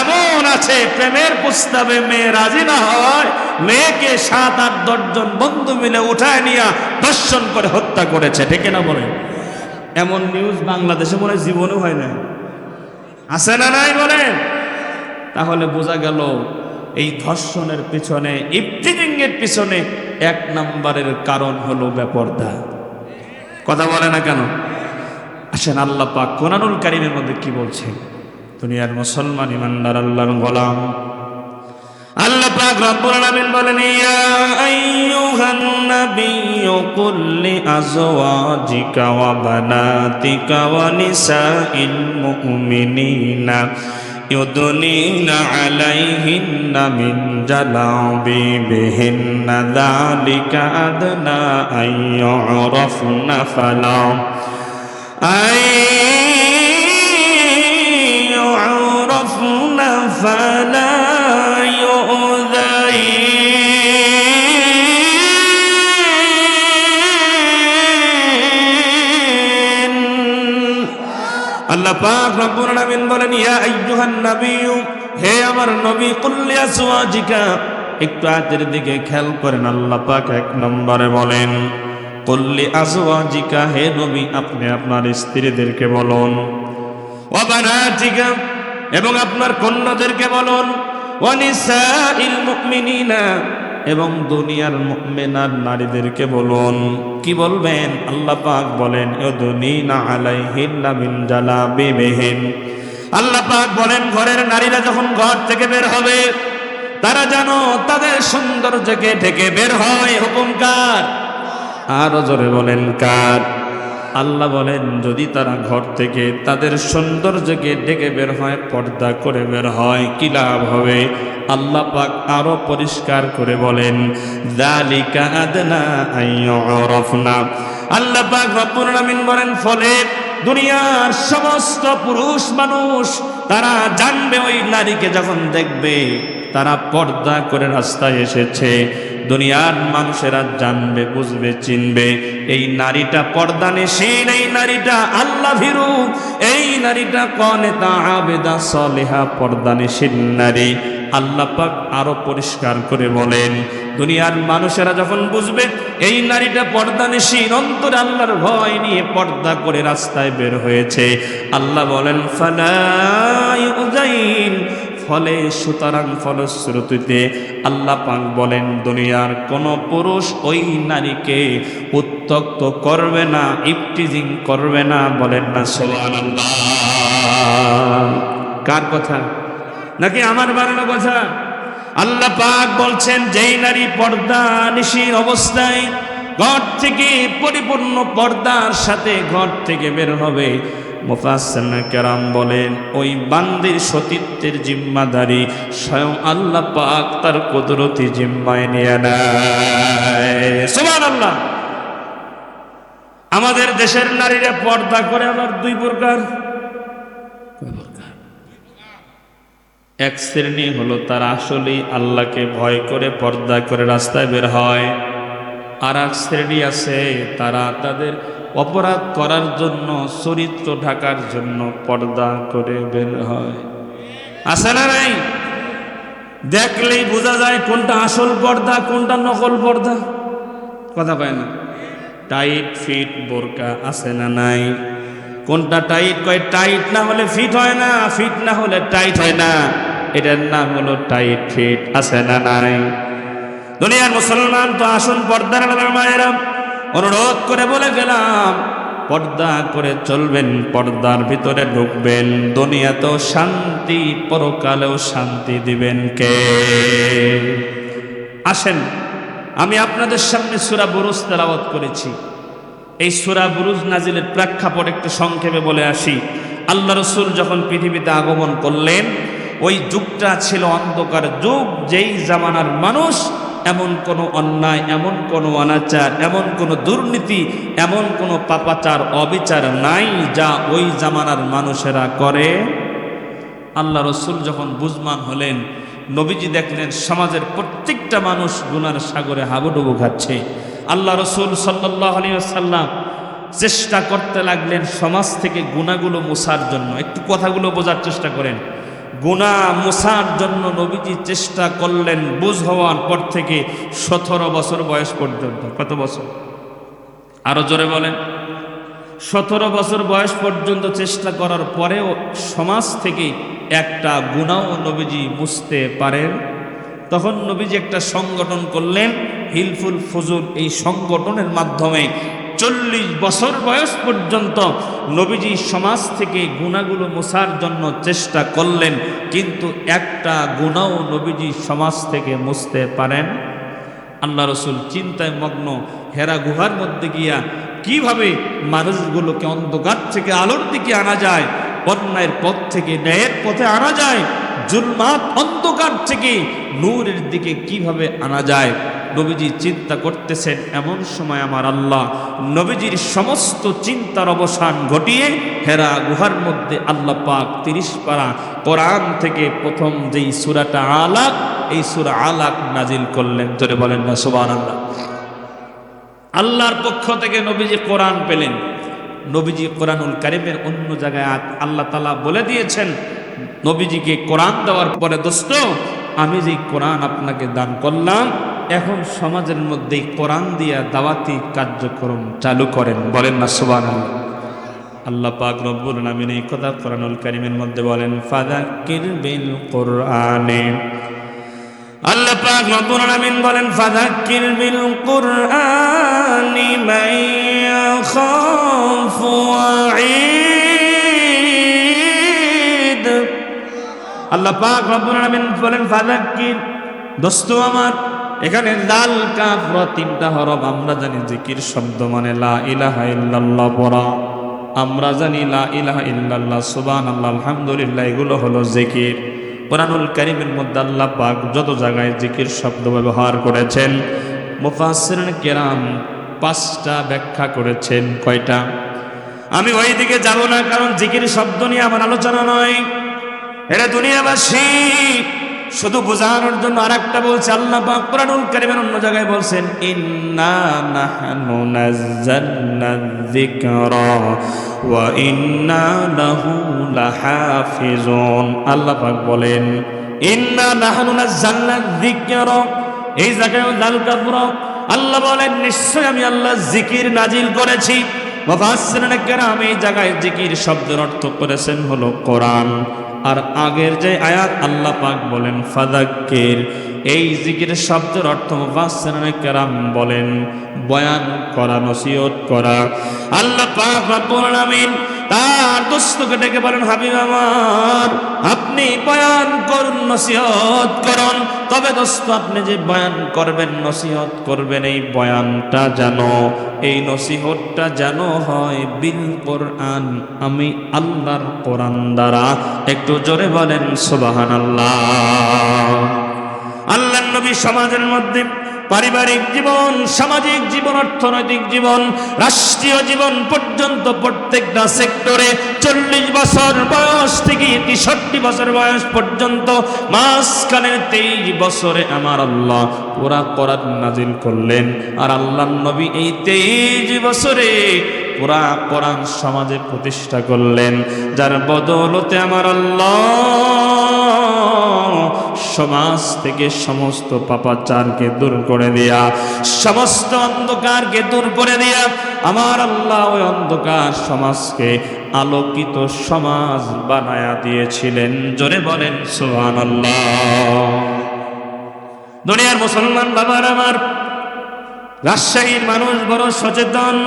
[SPEAKER 1] এমন আছে, প্রেমের প্রস্তাবে মেয়ে রাজি না হয়, মেয়েকে 7-8-10 জন বন্ধু মিলে উঠায় নিয়ে ধর্ষণ করে হত্যা করেছে, ঠিক না বলেন? এমন নিউজ বাংলাদেশে মনে হয় জীবনেও হয় না, আছে না নাই বলেন? তাহলে বোঝা গেল এই ধর্ষণের পিছনে, ইফতিজিং এর পিছনে 1 নম্বরের কারণ হলো বেপরদা, কথা বলে না কেন? আসেন, আল্লাহ পাক কোরআনুল কারীমের মধ্যে কি বলছেন? দুনিয়ার মুসলমান ইমানদার আল্লাহর গোলাম, পাক রব্বুল আলামিন বলেন, ইয়া আইয়ুহান নাবিয়্যু কুল লিআজওয়াজিকা ওয়া বানাতিকা ওয়া নিসাইল মুমিনিনা ইউদনিনা আলাইহিন্না মিন জালাবিবিহিন্না যালিকা আদনা আইয়ুরাফনা ফালা فلا يؤذين আল্লাহ পাক রব্বুল আলামিন বলেন, ইয়া আইয়ুহান নাবিয়্যু, হে আমার নবী, কুল লিআজওয়াজিকা, একটু আয়াতের দিকে খেয়াল করেন। আল্লাহ পাক এক নম্বরে বলেন কুল লিআজওয়াজিকা, হে নবী আপনি আপনার স্ত্রীদেরকে বলুন, ওয়া বানাতিকা, এবং আপনার কন্যাদেরকে বলুন, ওয়া নিসাইল মুমিনিনা, এবং দুনিয়ার মুমিনাত নারীদেরকে বলুন। কি বলবেন? আল্লাহ পাক বলেন ইউদনিনা আলাইহিন্না মিন জালাবিবিহিন, আল্লাহ পাক বলেন ঘরের নারীরা যখন ঘর থেকে বের হবে তারা যেন তাদের সৌন্দর্যকে ঢেকে বের হয়। হুকুম কার? আরো জোরে বলেন কার? আল্লাহ বলেন যদি তারা ঘর থেকে তাদের সৌন্দর্যকে ডেকে বের হয়, পর্দা করে বের হয়, কি লাভ হবে? আল্লাহ পাক আরো পরিষ্কার করে বলেন যালিকা আদনা আইয়ুরাফনা, আল্লাহ পাক রব্বুল আলামিন বলেন ফলে দুনিয়ার সমস্ত পুরুষ মানুষ তারা জানবে, ওই নারীকে যখন দেখবে তারা পর্দা করে রাস্তায় এসেছে, দুনিয়ার মানুষেরা জানবে, বুঝবে, চিনবে এই নারীটা পর্দানিশীল, এই নারীটা আল্লাহ ভীরু, এই নারীটা কনেতা আবেদা সলিহা পর্দানিশীল নারী। আল্লাহ পাক আরো পরিষ্কার করে বলেন দুনিয়ার মানুষেরা যখন বুঝবে এই নারীটা পর্দানিশীল, অন্তরে আল্লাহর ভয় নিয়ে পর্দা করে রাস্তায় বের হয়েছে, আল্লাহ বলেন ফালা ইউযাইন, ফলে সুতরাং ফলশ্রুতিতে আল্লাহ পাক বলেন দুনিয়ার কোন পুরুষ ওই নারীকে উত্ত্যক্ত করবে না, ইফটিজিং করবে না। বলেন না সুবহানাল্লাহ। কার কথা? নাকি আমার বানানো কথা? আল্লাহ পাক বলছেন যেই নারী পর্দা নিশীর অবস্থায় ঘর থেকে পরিপূর্ণ পর্দার সাথে ঘর থেকে বের হবে, মুফাসসিরিন কেরাম বলেন ওই বান্দির সতীত্বের জিম্মাদারি স্বয়ং আল্লাহ পাক তার কুদরতি জিম্মায় নিয়ে নেয়। সুবহানাল্লাহ। আমাদের দেশের নারীরা পর্দা করে আবার দুই প্রকার। এক শ্রেণী হলো তারা আসলেই আল্লাহকে ভয় করে পর্দা করে রাস্তায় বের হয়, আর এক শ্রেণী আছে তারা তাদের অপরাধ করার জন্য, চরিত্র ঢাকার জন্য পর্দা করে বের হয়। আছে না নাই? দেখলেই বোঝা যায় কোনটা আসল পর্দা কোনটা নকল পর্দা। কথা কয় না? টাইট ফিট বোরকা আছে না নাই? কোনটা টাইট? কয় টাইট না হলে ফিট হয় না, ফিট না হলে টাইট হয় না, এটার নাম হলো টাইট ফিট। আছে না নাই? দুনিয়ার মুসলমান তো আসুন পর্দার মায়েরা, অনুরোধ করে বলে গেলাম পর্দা করে চলবেন, পর্দার ভিতরে ঢুকবেন, দুনিয়াতেও শান্তি, পরকালেও শান্তি দিবেন কে? আসেন আমি আপনাদের সামনে সূরা বুরুজ তেলাওয়াত করেছি। এই সূরা বুরুজ নাজিলের প্রেক্ষাপট একটু সংক্ষেপে বলে আসি। আল্লাহ রাসূল যখন পৃথিবীতে আগমন করলেন ওই যুগটা ছিল অন্ধকার যুগ, যেই জামানার মানুষ এমন কোনো অন্যায়, এমন কোনো অনাচার, এমন কোনো দুর্নীতি, এমন কোনো পাপাচার, অবিচার নাই যা ওই জামানার মানুষেরা করে। আল্লাহ রাসূল যখন বুঝমান হলেন, নবীজি দেখলেন সমাজের প্রত্যেকটা মানুষ গুনার সাগরে হাবুডুবু খাচ্ছে। আল্লাহ রাসূল সাল্লাল্লাহু আলাইহি ওয়াসাল্লাম চেষ্টা করতে লাগলেন সমাজ থেকে গুনাহগুলো মুছার জন্য। একটু কথাগুলো বোঝার চেষ্টা করেন। গুনাহ মুছার জন্য নবীজি চেষ্টা করলেন বুঝ হওয়ার পর থেকে 17 বছর বয়স পর্যন্ত। কত বছর? আরো জোরে বলেন। 17 বছর বয়স পর্যন্ত চেষ্টা করার পরেও সমাজ থেকে একটা গুনাহ নবীজি মুছতে পারেন। তখন নবীজি একটা সংগঠন করলেন, হিলফুল ফুজুল। এই সংগঠনের মাধ্যমে 40 বছর বয়স পর্যন্ত নবীজি সমাজ থেকে গুনাহগুলো মোছার জন্য চেষ্টা করলেন, কিন্তু একটা গুনাহও নবীজি সমাজ থেকে মুছতে পারেন। আল্লাহ রসুল চিন্তায় মগ্ন, হেরা গুহার মধ্যে গিয়া কিভাবে মানুষগুলোকে অন্ধকার থেকে আলোর দিকে আনা যায়, অন্যায়ের পথ থেকে ন্যায়ের পথে আনা যায়, জুলমাত অন্ধকার থেকে নূরের দিকে কিভাবে আনা যায়। নবীজি চিন্তা করতেছেন, এমন সময় আমার আল্লাহ নবীজির সমস্ত চিন্তার অবসান ঘটিয়ে হেরা গুহার মধ্যে আল্লাহ পাক 30 পারা কোরআন থেকে প্রথম যেই সূরাটা আলাক, এই সূরা আলাক নাজিল করলেন। জোরে বলেন না সুবহানাল্লাহ। আল্লাহর পক্ষ থেকে নবীজি কোরআন পেলেন। নবীজি কোরআনুল কারীমের অন্য জায়গায় আল্লাহ তাআলা বলে দিয়েছেন, নবীজিকে কোরআন দেওয়ার পরে, দোস্ত আমি যে কোরআন আপনাকে দান করলাম, এখন সমাজের মধ্যে কোরআন দিয়া দাওয়াতি কার্যক্রম চালু করেন। বলেন না সুবহানাল্লাহ। আল্লাহ পাক রব্বুল আলামিন এই কথা কোরআনুল কারীমের মধ্যে বলেন, ফাযাক্কির বিল কোরআনে। আল্লাহ পাক রব্বুল আলামিন বলেন, ফাযাক্কির বিল কোরআনি মান ইয়াখাফু ওয়াঈদ। আল্লাহ পাক রব্বুল আলামিন বলেন, ফাযাক্কির, দোস্ত আমার, এখানে লাল কাফ র 3টা হরফ। আমরা জানি জিকির শব্দ মানে লা ইলাহা ইল্লাল্লাহ পড়া। আমরা জানি লা ইলাহা ইল্লাল্লাহ, সুবহানাল্লাহ, আলহামদুলিল্লাহ, এগুলো হলো জিকির। কোরআনুল কারীমের মধ্যে আল্লাহ পাক যত জায়গায় জিকির শব্দ ব্যবহার করেছেন, মুফাসসিরিন কেরাম 5টা ব্যাখ্যা করেছেন। কয়টা? আমি ওই দিকে যাব না, কারণ জিকির শব্দ নিয়ে আমার আলোচনা নয়। এটা দুনিয়াবাসী শুধু বোঝানোর জন্য আরেকটা বলছে। আল্লাহ পাক কোরআনুল কারীমের অন্য জায়গায় বলছেন, ইন্না নাহনু নাযালনা যিকরা ওয়া ইন্না লাহু লাহাফিজুন। আল্লাহ পাক বলেন, ইন্না নাহনু নাযালনা যিকরা, এই জায়গায় লাল কাফরা। আল্লাহ বলেন, নিশ্চয় আমি আল্লাহ জিকির নাজিল করেছি। মুফাসসিরিন কেরাম এই জায়গায় জিকির শব্দের অর্থ করেছেন হলো কোরআন। আর আগের যে আয়াত আল্লাহ পাক বলেন ফাযাক্কির, এই জিকির শব্দের অর্থ মুফাসসিরিন কেরাম বলেন বয়ান করা, নসিহত করা। আল্লাহ পাক রব্বুল আলামিন তার দোস্তকে ডেকে বলেন, হাবিব আমার, আপনি বয়ান করুন, নসিহত করুন। তবে দোস্ত, আপনি যে বয়ান করবেন, নসিহত করবেন, এই বয়ানটা জানো, এই নসিহতটা জানো হয় বিল কোরআন, আমি আল্লাহর কোরআন দ্বারা। একটু জোরে বলেন সুবহানাল্লাহ। আল্লাহর নবী সমাজের মধ্যে পারিবারিক জীবন, সামাজিক জীবন, অর্থনৈতিক জীবন, রাষ্ট্রীয় জীবন পর্যন্ত প্রত্যেকটা সেক্টরে 40 বছর বয়স থেকে 63 বছর বয়স পর্যন্ত মাঝখানের 23 বছরে আমার আল্লাহ পুরা কোরআন নাজিল করলেন। আর আল্লাহর নবী এই 23 বছরে পুরা কোরআন সমাজে প্রতিষ্ঠা করলেন, যার বদৌলতে আমার আল্লাহ সমাজ থেকে সমস্ত পাপাচারকে দূর করে দিয়া, সমস্ত অন্ধকারকে দূর করে দিয়া আমার আল্লাহ ওই অন্ধকার সমাজকে আলোকিত সমাজ বানায়া দিয়েছিলেন। জোরে বলেন সুবহানাল্লাহ। দুনিয়ার মুসলমান বাবার আমার, রাজশাহীর মানুষ বড় সচেতন।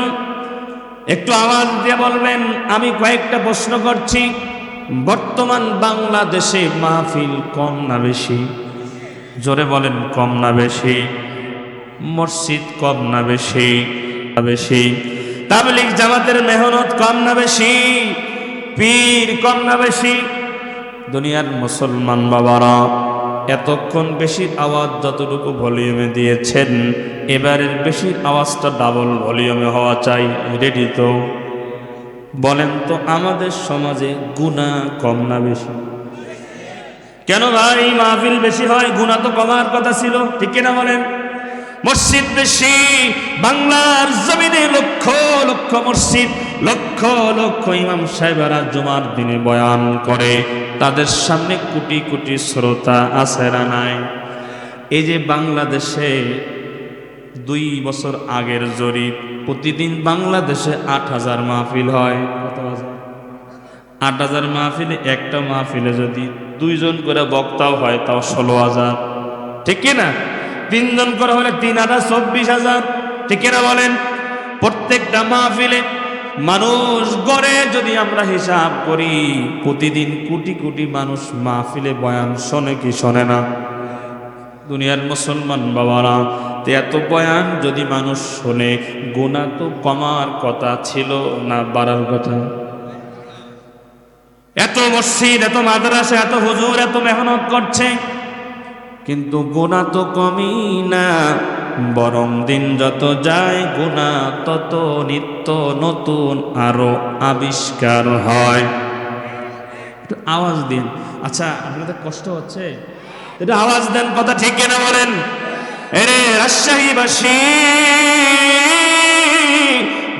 [SPEAKER 1] একটু আওয়াজ দিয়ে বলবেন, আমি কয়েকটা প্রশ্ন করছি। বর্তমান বাংলাদেশে মাহফিল কম না বেশি? জোরে বলেন, কম না বেশি? মসজিদ কম না বেশি? বেশি। তাবলীগ জামাতের মেহনত কম না বেশি? পীর কম না বেশি? দুনিয়ার মুসলমান বাবারা, এতক্ষণ বেশি আওয়াজ যতটুকু ভলিউমে দিয়েছেন, এবারের বেশি আওয়াজটা ডাবল ভলিউমে হওয়া চাই। রেডি তো? বলেন তো, আমাদের সমাজে গুনাহ কম না বেশি? কেন ভাই মাহফিল বেশি হয়? গুনাহ তো কমার কথা ছিল, ঠিক কিনা বলেন? মসজিদ বেশি। বাংলার জমিনে লক্ষ লক্ষ মসজিদ, লক্ষ লক্ষ ইমাম সাহেবেরা জুমার দিনে বয়ান করে, তাদের সামনে কোটি কোটি শ্রোতা আছে না নাই? এই যে বাংলাদেশে 2 বছর আগের জরিপ, প্রতিদিন বাংলাদেশে 8000 মাহফিল হয়। কত আছে? 8000 মাহফিলে, একটা মাহফিলে যদি 2 জন করে বক্তাও হয়, তাও 16000, ঠিক কিনা? 3 জন করে হলে 3000, 24000, ঠিক কিনা বলেন? প্রত্যেকটা মাহফিলে মানুষ গড়ে যদি আমরা হিসাব করি, প্রতিদিন কোটি কোটি মানুষ মাহফিলে বয়ান শোনে কি শোনে না? দুনিয়ার মুসলমান বাবারা, এত বয়ান যদি মানুষ শোনে, গুনাহ তো কমার কথা ছিল না বাড়ার কথা? এত মসজিদ, এত মাদ্রাসা, এত হুজুর এত মেহনত করছে, কিন্তু গুনাহ তো কমই না, বরং দিন যত যায় গুনাহ তত নিত্য নতুন আরো আবিষ্কার হয়। একটু আওয়াজ দিন। আচ্ছা, আপনাদের কষ্ট হচ্ছে? এটা আওয়াজ দেন, কথা ঠিক কিনা বলেন? এরে রাজশাহীবাসী,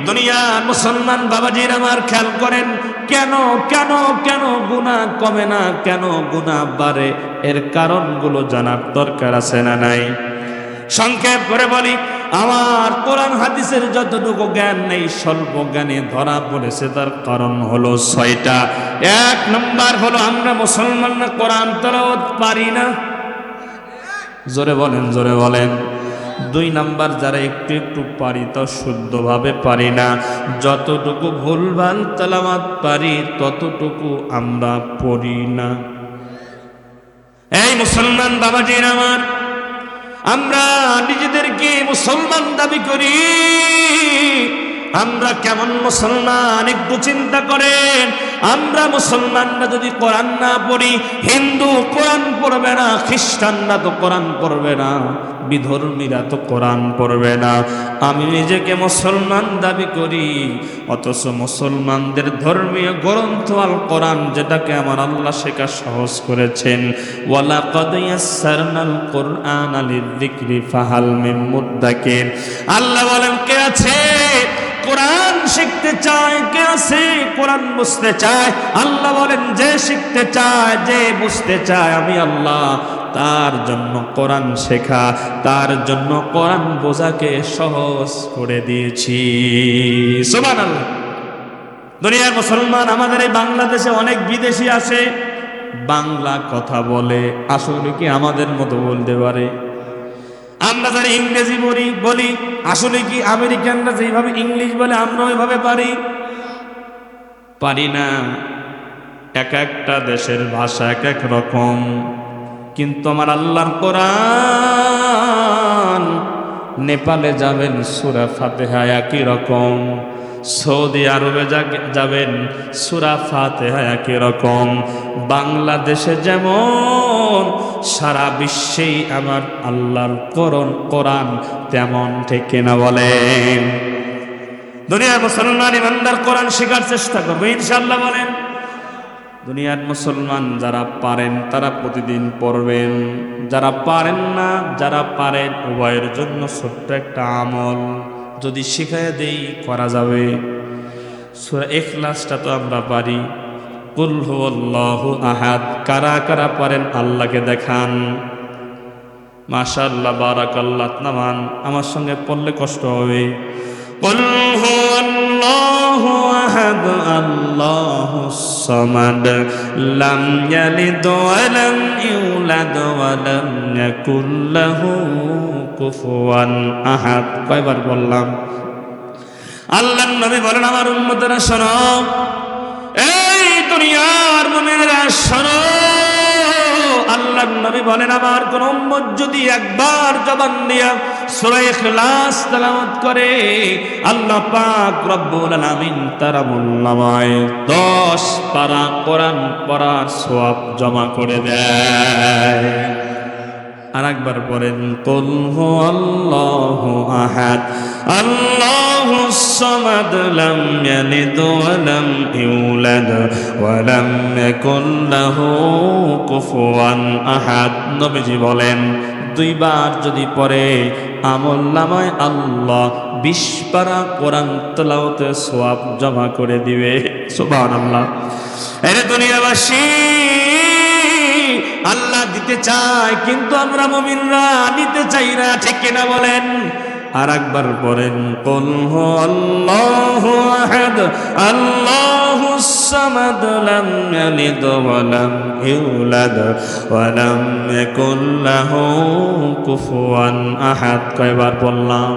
[SPEAKER 1] দুনিয়ার মুসলমান বাবাজির আমার, খেয়াল করেন, কেন কেন কেন গুনাহ কমে না, কেন গুনাহ বাড়ে? এর কারণগুলো জানার দরকার আছে না নাই? সংক্ষেপ করে বলি, আমার কোরআন হাদিসের যতটুকু জ্ঞান নেই, স্বল্প জ্ঞানে ধরা পড়েছে। তার কারণ হলো 6টা। 1 নম্বর হলো আমরা মুসলমানরা কোরআন তেলাওয়াত পারি না। জোরে বলেন, জোরে বলেন। 2 নাম্বার, যারা একটু একটু পারি তা শুদ্ধভাবে পারি না। যতটুকু ভুলভাল তেলাওয়াত পারি ততটুকু আমরা পড়ি না। এই মুসলমান বাবাজির আমার, আমরা নিজেদেরকে মুসলমান দাবি করি, আমরা কেমন মুসলমান একটু চিন্তা করেন। আমরা মুসলমানরা যদি কোরআন না পড়ি, হিন্দু কোরআন পড়বে না, খ্রিস্টানরা তো কোরআন পড়বে না, বিধর্মীরা তো কোরআন পড়বে না। আমি নিজেকে মুসলমান দাবি করি, অথচ মুসলমানদের ধর্মীয় গ্রন্থ আল কোরআন, যেটাকে আমার আল্লাহ শেখা সহজ করেছেন, ওয়ালাকাদ ইয়াসসারনাল কুরআনা লিযিকরি ফাহাল মিন মুদ্দাকির। আল্লাহ বলেন, কে আছে কোরআন শিখতে চায়? কে আছে কোরআন বুঝতে চায়? আল্লাহ বলেন, যে শিখতে চায়, যে বুঝতে চায়, আমি আল্লাহ তার জন্য কোরআন শেখা, তার জন্য কোরআন বোঝাকে সহজ করে দিয়েছি। সুবহানাল্লাহ। দুনিয়ার মুসলমান, আমাদের এই বাংলাদেশে অনেক বিদেশি আছে, বাংলা কথা বলে, আসলে কি আমাদের মতো বলতে পারে? আমরা যারা ইংরেজি বলি, আসলে কি আমেরিকানরা যেভাবে ইংলিশ বলে আমরা ওইভাবে পারি না। এক একটা দেশের ভাষা এক এক রকম, কিন্তু আমার আল্লাহর কোরআন, নেপালে যাবেন সূরা ফাতিহা একই রকম, সৌদি আরবে যাবেন সূরা ফাতিহা একই রকম। বাংলাদেশে যেমন, সারা বিশ্বেই আমার আল্লাহর কোরআন তেমন, ঠিক কিনা বলেন? দুনিয়ার মুসলমান ইমানদার কোরআন শেখার চেষ্টা করবে ইনশাআল্লাহ, বলেন। দুনিয়ার মুসলমান যারা পারেন তারা প্রতিদিন পড়বেন, যারা পারেন না, যারা পারেন, উভয়ের জন্য ছোট্ট একটা আমল যদি শিখায় দেই, করা যাবে। সূরা ইখলাসটা তো আমরা পারি, কুল হুয়াল্লাহু আহাদ। কারা কারা পারেন আল্লাহকে দেখান। মাশাআল্লাহ, বারাকাল্লাহ। নামান আমার সঙ্গে পড়লে কষ্ট হবে। কুল হুয়াল্লাহু আহাদ আল্লাহুস সামাদ লাম ইয়ালিদ ওয়া লাম ইউলাদ ওয়া লাম ইয়াকুল লাহু কুফুয়ান আহাদ। কয়বার বললাম? আল্লাহর নবী বলেন, আমার উম্মতেরা শোনো, এই দুনিয়ার মুমিনেরা শোনো। আল্লাহর নবী বলেন, আমার কোন উম্মত যদি একবার জবান দিয়া সূরা ইখলাস তেলাওয়াত করে, আল্লাহ পাক রব্বুল আলামিন তার আমলনামায় 10 পারা কোরআন পড়ার সওয়াব জমা করে দেয়। আর একবার পড়েন, কুল হুয়াল্লাহু আহাদ আল্লাহুস সামাদ লাম ইয়ালিদ ওয়া লাম ইউলাদ ওয়া লাম ইয়াকুল লাহু কুফুয়ান আহাদ। নবীজি বলেন, 2 বার যদি পড়ে আমলনামায় আল্লাহ 20 পারা কোরআন তেলাওয়াতের সওয়াব জমা করে দিবে। সুবহানাল্লাহ। এর দুনিয়াবাসী, আল্লাহ দিতে চায়, কিন্তু আমরা মুমিনরা নিতে চাই না, ঠিক কিনা বলেন? আর একবার পড়েন, কুল হুয়াল্লাহু আহাদ আল্লাহুস সামাদ লাম ইয়ালিদ ওয়া লাম ইউলাদ ওয়া লাম ইয়াকুল লাহু কুফুয়ান আহাদ। কয়বার বললাম?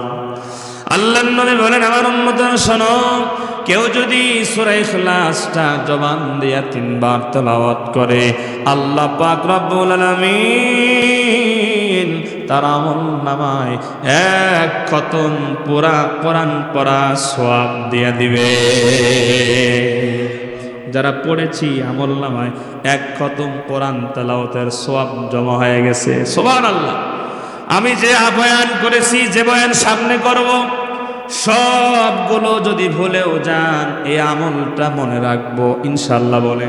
[SPEAKER 1] আল্লাহর নবী বলেন, আমার উম্মতরা শোনো, কেউ যদি সূরা ইখলাসটা জবান দিয়া 3 বার তেলাওয়াত করে, আল্লাহ পাক রব্বুল আলামিন তার আমলনামায় 1 খতম পুরা কোরআন পড়া সওয়াব দিয়ে দিবে। যারা পড়েছি আমলনামায় 1 খতম কোরআন তেলাওয়াতের সওয়াব জমা হয়ে গেছে। সুবহানাল্লাহ। আমি যে বয়ান করেছি, যে বয়ান সামনে করব, সবগুলো যদি ভুলেও যান এই আমলটা মনে রাখবো ইনশাআল্লাহ। বলে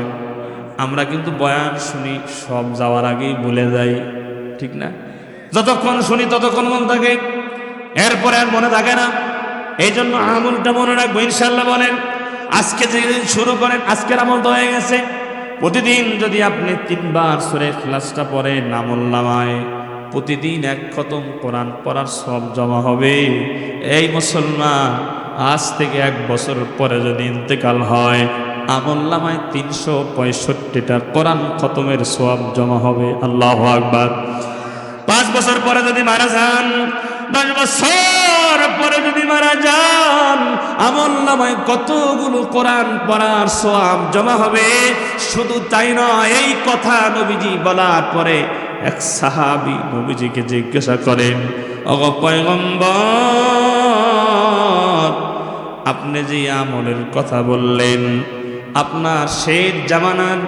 [SPEAKER 1] আমরা কিন্তু বয়ান শুনি, সব যাওয়ার আগেই ভুলে যাই, ঠিক না? যতক্ষণ শুনি ততক্ষণ মনে থাকে, এরপরে আর মনে থাকে না। এই জন্য আমলটা মনে রাখবো ইনশাআল্লাহ। বলেন আজকে যেদিন শুরু করেন, আজকের আমল তো হয়ে গেছে। প্রতিদিন যদি আপনি 3 বার সূরা ইখলাসটা পড়েন, আমলনামায় প্রতিদিন 1 খতম কোরআন পড়ার সব জমা হবে। এই মুসলমান, আজ থেকে 1 বছর পরে যদি ইন্তেকাল হয়, আমলনামায় 365টা কোরআন খতমের সওয়াব জমা হবে। আল্লাহু আকবার। 5 বছর পরে যদি মারা যান, 10 বছর পরে যদি মারা যান, আমলনামায় কতগুলো কোরআন পড়ার সওয়াব জমা হবে। শুধু তাই নয়, এই কথা নবীজি বলার পরে এক সাহাবী নবীজিকে জিজ্ঞাসা করেন, ওগো পয়গম্বর, আপনি যে আমলের কথা বললেন, আপনার শেষ জামানার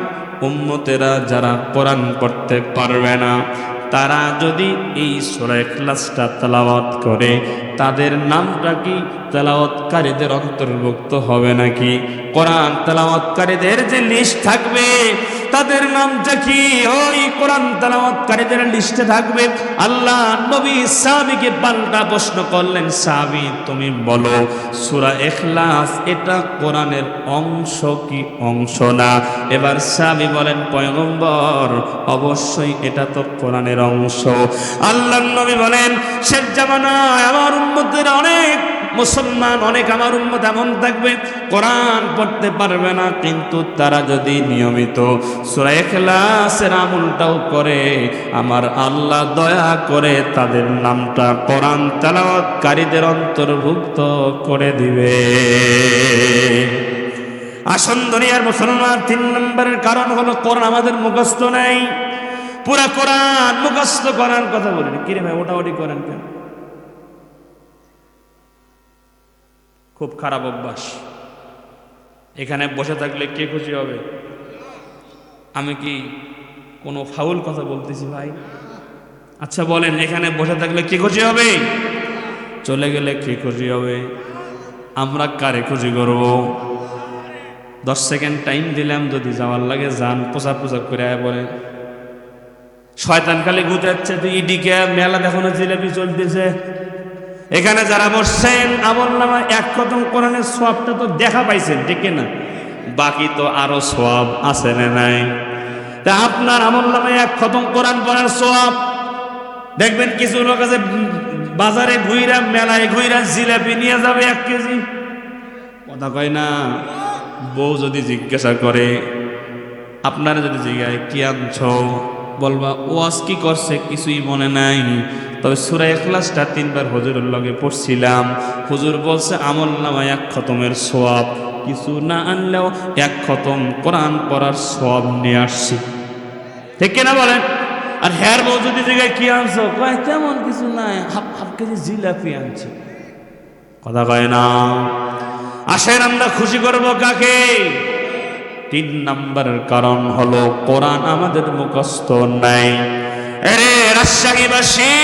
[SPEAKER 1] উম্মতেরা যারা কোরআন পড়তে পারবে না, তারা যদি এই সূরা ইখলাসটা তেলাওয়াত করে, তাদের নামটা কি তেলাওয়াতকারীদের অন্তর্ভুক্ত হবে নাকি? কোরআন তেলাওয়াতকারীদের যে লিস্ট থাকবে, তাদের নামটা কি ওই কোরআন তেলাওয়াতকারীদের লিস্টে থাকবে? আল্লাহ নবী সাহাবীকে পাল্টা প্রশ্ন করলেন, সাহাবী তুমি বলো, সূরা ইখলাস এটা কোরআনের অংশ কি অংশ না? এবার সাহাবী বলেন, পয়গম্বর অবশ্যই এটা তো কোরআনের অংশ। আল্লাহর নবী বলেন, শেষ জামানায় আমার উম্মতের অনেক মুসলমান, অনেক আমার উম্মত এমন থাকবে কোরআন পড়তে পারবে না, কিন্তু তারা যদি নিয়মিত সূরা ইখলাসের আমলটাও করে, আমার আল্লাহ দয়া করে তাদের নামটা কোরআন তেলাওয়াতকারীদের অন্তর্ভুক্ত করে দিবে। আসুন দুনিয়ার মুসলমান, 3 নম্বরের কারণ হলো কোরআন আমাদের মুখস্থ নাই। পুরা কোরআন মুখস্থ করার কথা বলিনি। কিরে ভাই ওটাওটি করেন কেন? খুব খারাপ অভ্যাস। এখানে বসে থাকলে কে খুশি হবে? আমি কি কোনো ফাউল কথা বলতেছি ভাই? আচ্ছা বলেন, এখানে বসে থাকলে কে খুশি হবে? চলে গেলে কে খুশি হবে? আমরা কারে খুশি করব? 10 সেকেন্ড টাইম দিলাম, যদি যাওয়ার লাগে যান, পোশাক পোশাক করে আয়। বলেন শয়তান খালি ঘুরাচ্ছে, তুই ইডিকে মেলা দেখানো জিলাপি চলতেছে। এখানে যারা বসছেন, আমলনামায় 1 খতম কোরআনের সওয়াবটা তো দেখা পাইছেন, ঠিক না? বাকি তো আরো সওয়াব আছে না নাই? তা আপনার আমলনামায় 1 খতম কোরআন পড়ার সওয়াব দেখবেন। কিছু লোক আছে বাজারে ঘুইরা, মেলায় ঘুইরা জিলাপি নিয়ে যাবে 1 কেজি। কথা কয় না? বউ যদি জিজ্ঞাসা করে, আপনারা যদি জিজ্ঞাসা কি আনছো, বলবা ওয়াজ কি করছে কিছুই মনে নাই, তবে সূরা ইখলাসটা 3 বার হুজুরের লগে পড়ছিলাম, হুজুর বলছে আমলনামায় 1 খতমের সওয়াব, কিছু না আনলেও 1 খতম কোরআন পড়ার সওয়াব নিয়ে আসছি। ঠিক কিনা বলেন? আর হ্যার বউ যদি জিজ্ঞাসা কি আনছো, কয় তেমন কিছু নাই, হাফ কেজি জিলাপি আনছি। কথা কয় না? আসেন আমরা খুশি করব কাকে? 3 নম্বরের কারণ হলো কোরআন আমাদের মুখস্থ নাই। আরে রাজশাহীবাসী,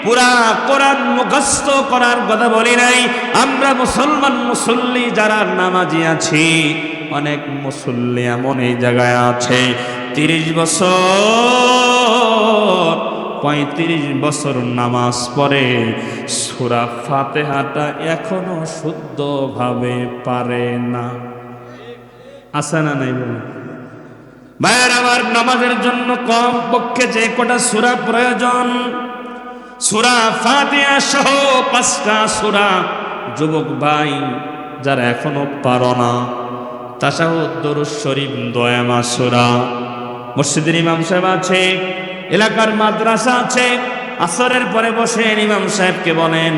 [SPEAKER 1] পুরা কোরআন মুখস্থ করার কথা বলি নাই। আমরা মুসলমান মুসল্লি যারা নামাজি আছি, অনেক মুসল্লি এমন এই জায়গায় আছে 30 বছর 35 বছর নামাজ পড়ে, সূরা ফাতিহাটা এখনো শুদ্ধভাবে পারে না। আছে না নাই? বলুন ভাইয়ের আমার, নামাজের জন্য কম পক্ষে যে কটা সূরা প্রয়োজন, সূরা ফাতিহা সহ 5টা সূরা। যুবক ভাই যারা এখনো পারো না, তাশাহুদ, দরুদ শরীফ, দোয়া সূরা, মসজিদের ইমাম সাহেব আছে, এলাকার মাদ্রাসা আছে, আসরের পরে বসেন, ইমাম সাহেবকে বলেন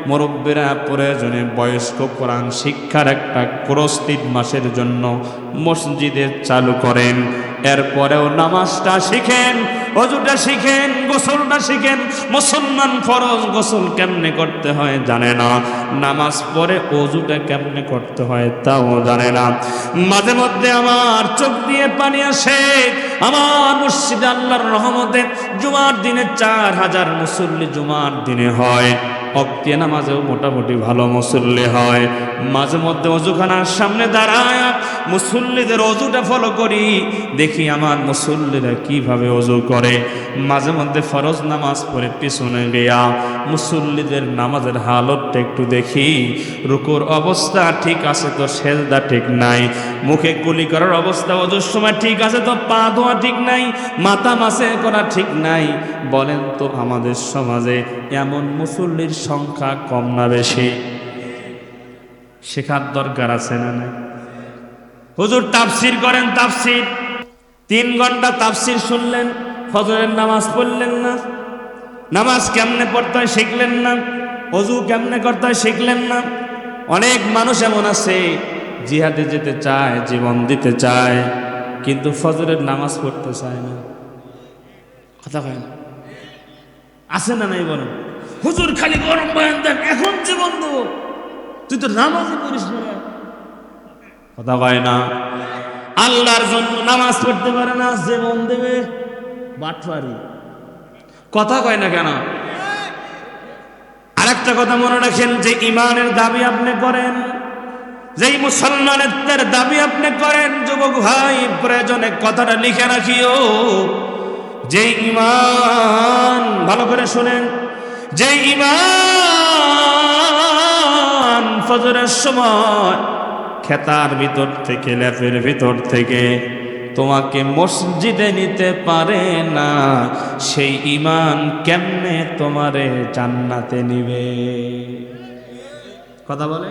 [SPEAKER 1] মুরব্বীরা প্রয়োজনে বয়স্ক কোরআন শিক্ষার একটা কোর্স 3 মাসের জন্য মসজিদে চালু করেন। এরপরেও নামাজটা শিখেন, ওযুটা শিখেন, গোসলটা শিখেন। মুসলমান ফরজ গোসল কেমনে করতে হয় জানে না, নামাজ পড়ে ওযুটা কেমনে করতে হয় তাও জানে না। মাঝে মধ্যে আমার চোখ দিয়ে পানি আসে। আমার মসজিদে আল্লাহর রহমতে জুমার দিনে 4000 মুসল্লি জুমার দিনে হয়। অক্তি নামাজেও মোটামুটি ভালো মুসল্লি হয়। মাঝে মধ্যে ওযুখানার সামনে দাঁড়ায় মুসল্লিদের ওযুটা ফলো করি, দেখি আমার মুসল্লিরা কিভাবে ওযু করে। মাঝে মধ্যে ফরজ নামাজ পড়ে পিছনে গিয়া মুসল্লিদের নামাজের হালতটা একটু দেখি। রুকুর অবস্থা ঠিক আছে তো সেজদা ঠিক নাই, মুখে কুলি করার অবস্থা ওযুর সময় ঠিক আছে তো পা ধোয়া ঠিক নাই, মাথা মাসে করা ঠিক নাই। বলেন তো আমাদের সমাজে এমন মুসল্লির সংখ্যা কম না বেশি? শেখার দরকার আছে না নাই? হুজুর তাফসির করেন, তাফসির 3 ঘন্টা তাফসির শুনলেন, ফজরের নামাজ পড়লেন না, নামাজ কেমনে পড়তে হয় শিখলেন না, ওযু কেমনে করতে হয় শিখলেন না। অনেক মানুষ এমন আছে জিহাদে যেতে চায়, জীবন দিতে চায়, কিন্তু ফজরের নামাজ পড়তে চায় না। কথা হয় না? আছে না নাই বলেন? হুজুর খালি গরম বয়ান দেন, এখন জীবন দেবো, তুই তো নামাজই পড়িস না। কথা হয় না? আল্লাহর জন্য নামাজ পড়তে পারে না, জীবন দেবে বাটফারি। কথা কয় না কেন? আরেকটা কথা মনে রাখেন, যে ইমানের দাবি আপনি করেন, যেই মুসলমানের দাবি আপনি করেন, যুবক ভাই প্রয়োজনে কথাটা লিখে রাখিও। যে ঈমান, ভালো করে শুনেন, যে ঈমান ফজরের সময় খেতার ভিতর থেকে, লেপের ভিতর থেকে তোমাকে মসজিদে নিতে পারে না, সেই ঈমান কেমনে তোমারে জান্নাতে নিবে? কথা বলে।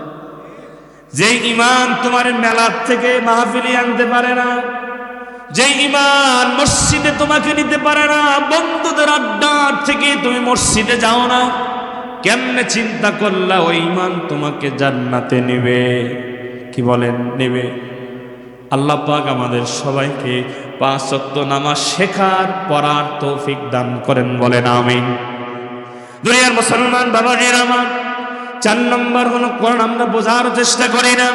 [SPEAKER 1] যে ঈমান তোমার মেলার থেকে মাহফিলে আনতে পারে না, যে ঈমান মসজিদে তোমাকে নিতে পারে না, বন্ধুদের আড্ডার থেকে তুমি মসজিদে যাও না, কেমনে চিন্তা করলা ওই ঈমান তোমাকে জান্নাতে নেবে? কি বলেন নেবে? আল্লাহ পাক আমাদের সবাইকে 5 ওয়াক্ত নামাজ শেখার পড়ার তৌফিক দান করেন, বলেন আমিন। দুনিয়ার মুসলমান বাবাজির আমার, 4 নম্বর হলো কোরআন আমরা বোঝার চেষ্টা করি না,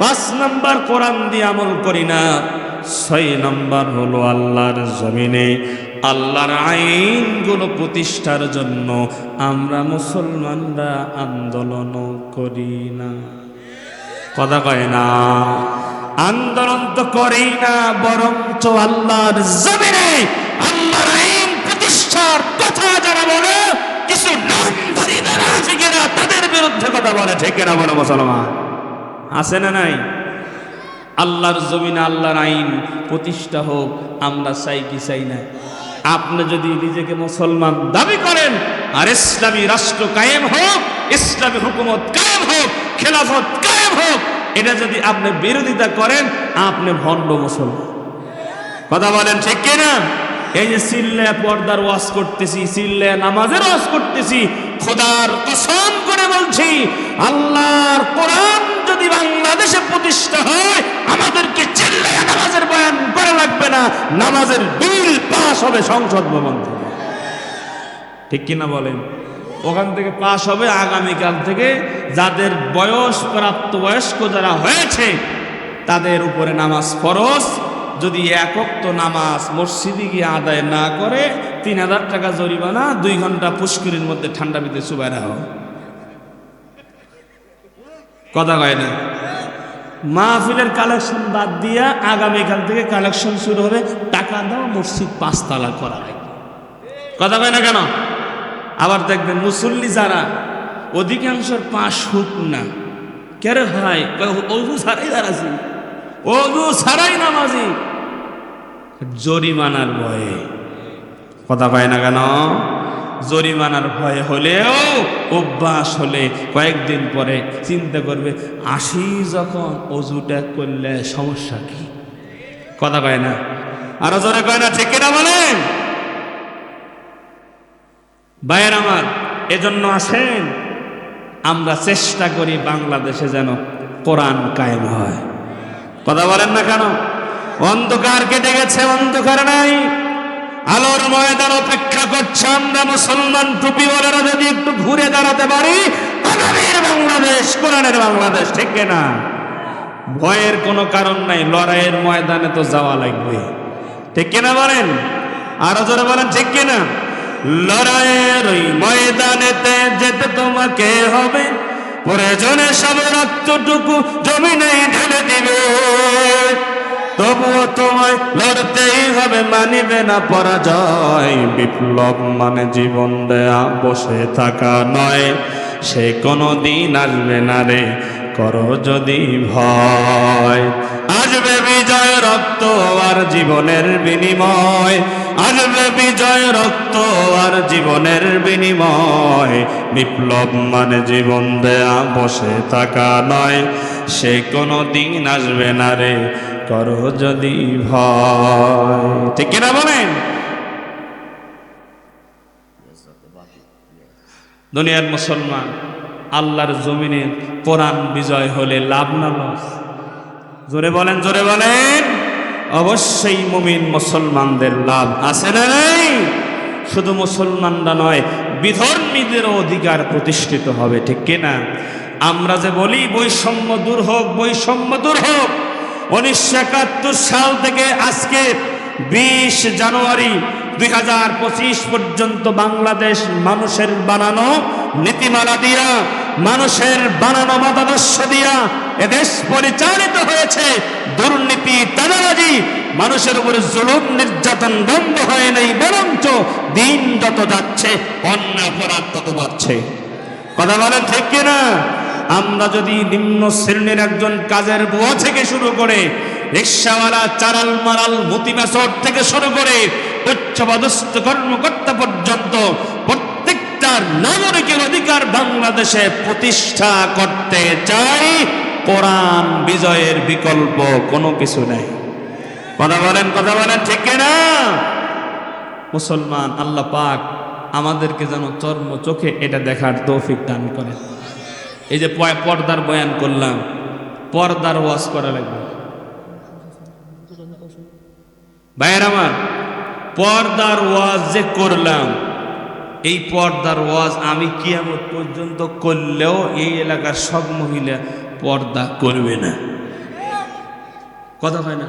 [SPEAKER 1] 5 নম্বর কোরআন দিয়ে আমল করি না, 6 নম্বর হলো আল্লাহর জমিনে আল্লাহর আইনগুলো প্রতিষ্ঠার জন্য আমরা মুসলমানরা আন্দোলন করি না। কথা কয় না? আন্দোলন তো করি না, বরঞ্চ আল্লাহর জমিনে আল্লাহর আইন প্রতিষ্ঠার কথা যারা বলে, কিছু নামধারী মুনাফিকেরা তাদের বিরুদ্ধে কথা বলে, ঠিক না বলে মুসলমান? আছে না নাই? আল্লাহর জমিনে আল্লাহর আইন প্রতিষ্ঠা হোক, আমরা চাই কি চাই না? আপনি যদি নিজেকে মুসলমান দাবি করেন আর ইসলামী রাষ্ট্র কায়েম হোক, ইসলামী হুকুমত কায়েম হোক, খেলাফত কায়েম হোক, এটা যদি আপনি বিরোধিতা করেন, আপনি ভণ্ড মুসলমান। কথা বলেন ঠিক কিনা? এই যে চিল্লায় পর্দার ওয়াজ করতেছি, চিল্লায় নামাজের ওয়াজ করতেছি, খোদার কসম করে বলছি, আল্লাহর কোরআন যদি বাংলাদেশে প্রতিষ্ঠা হয়, আমাদেরকে চিল্লায় নামাজের বয়ান করা লাগবে না, নামাজের বিল পাস হবে সংসদ ভবন থেকে। ঠিক কিনা বলেন? ওখান থেকে পাস হবে। আগামীকাল থেকে যাদের বয়স, প্রাপ্তবয়স্ক যারা হয়েছে তাদের উপরে নামাজ ফরজ। যদি 1 ওয়াক্ত নামাজ মসজিদে গিয়ে আদায় না করে 3000 টাকা জরিমানা, 2 ঘন্টা পুষ্করির মধ্যে ঠান্ডা ভিতরে চুবাই রাখা হবে। কথা কয় না? মাহফিলের কালেকশন বাদ দিয়া আগামীকাল থেকে কালেকশন শুরু হবে, টাকা দাও মসজিদ 5 তলা করা হয়। কথা কয় না কেন? আবার দেখবেন মুসল্লি যারা, অধিকাংশের পাশ হুক না, কেরে হয় অজু ছাড়াই দাঁড়াছি, অজু ছাড়াই নামাজি, জরিমানার ভয়ে। কথা কয় না কেন? জরিমানার ভয়ে হলেও অভ্যাস হলে কয়েকদিন পরে চিন্তা করবে, 80 যখন অজুটা করলে সমস্যা কি? কথা কয় না? আরো জোরে কয় না? ঠিক কিনা বলেন? ভাইয়ের আমার, এজন্য আসেন আমরা চেষ্টা করি বাংলাদেশে যেন কোরআন কায়েম হয়। কথা বলেন না কেন? অন্ধকার কেটে গেছে, অন্ধকার নাই, আলোর ময়দান অপেক্ষা করছে। আমরা মুসলমান টুপিওয়ালারা যদি একটু ঘুরে দাঁড়াতে পারি, আগামীর বাংলাদেশ কোরআনের বাংলাদেশ, ঠিক না? ভয়ের কোনো কারণ নাই, লড়াইয়ের ময়দানে তো যাওয়া লাগবে, ঠিক কিনা বলেন? আরো জোরে বলেন, ঠিক কিনা? লড়াইয়ের ওই ময়দানেতে যেতে তোমাকে হবে, প্রয়োজনে সব রক্তটুকু জমিনেই ঢেলে দিবে, তবুও তোমায় লড়তেই হবে, মানিবে না পরাজয়। বিপ্লব মানে জীবন দেয়া, বসে থাকা নয়, সে কোনো দিন আসবে না রে, করো যদি ভয়। আসবে বিজয়, রক্ত আর জীবনের বিনিময়, আসবে বিজয়, রক্ত আর জীবনের বিনিময়। বিপ্লব মানে জীবন দেয়া, বসে থাকা নয়, সে কোনো দিন আসবে না রে, করো যদি ভয়। ঠিক কিনা বলেন? দুনিয়ার মুসলমান, আল্লাহর জমিনে কোরআন বিজয় হলে লাভ না লস? জোরে বলেন, জোরে বলেন। অবশ্যই মুমিন মুসলমানদের লাভ আছে না নাই? শুধু মুসলমানরা নয়, বিধর্মীদেরও অধিকার প্রতিষ্ঠিত হবে, ঠিক কিনা? আমরা যে বলি বৈষম্য দূর হোক, বৈষম্য দূর হোক, 1971 সাল থেকে আজকে 20 জানুয়ারি 2025 পর্যন্ত বাংলাদেশ মানুষের বানানো নীতিমালা দিয়া, মানুষের বানানো মতাদর্শ দিয়া এদেশ পরিচালিত হয়েছে। দুর্নীতি, চাঁদাবাজি, মানুষের উপরে জুলুম নির্যাতন বন্ধ হয় নাই, বরঞ্চ দিন যত যাচ্ছে অন্যায় অপরাধ তত বাড়ছে। কথা বলেন, ঠিক কিনা? আমরা যদি নিম্ন শ্রেণীর একজন কাজের বুয়া থেকে শুরু করে রিক্সাওয়ালা, চারাল মারাল, মতিমাসর থেকে শুরু করে উচ্চপদস্থ কর্মকর্তা পর্যন্ত প্রত্যেকটা নাগরিকের অধিকার বাংলাদেশে প্রতিষ্ঠা করতে চাই, কোরআন বিজয়ের বিকল্প কোনো কিছু নেই। কথা বলেন, কথা বলেন, ঠিক কিনা? মুসলমান, আল্লাহ পাক আমাদেরকে যেন চর্ম চোখে এটা দেখার তৌফিক দান করেন। এই যে পর্দার বয়ান করলাম, পর্দার ওয়াজ করা লাগবে ভাইয়ের আমার। পর্দার ওয়াজ যে করলাম, এই পর্দার ওয়াজ আমি কিয়ামত পর্যন্ত করলেও এই এলাকার সব মহিলা পর্দা করবে না। কথা হয় না?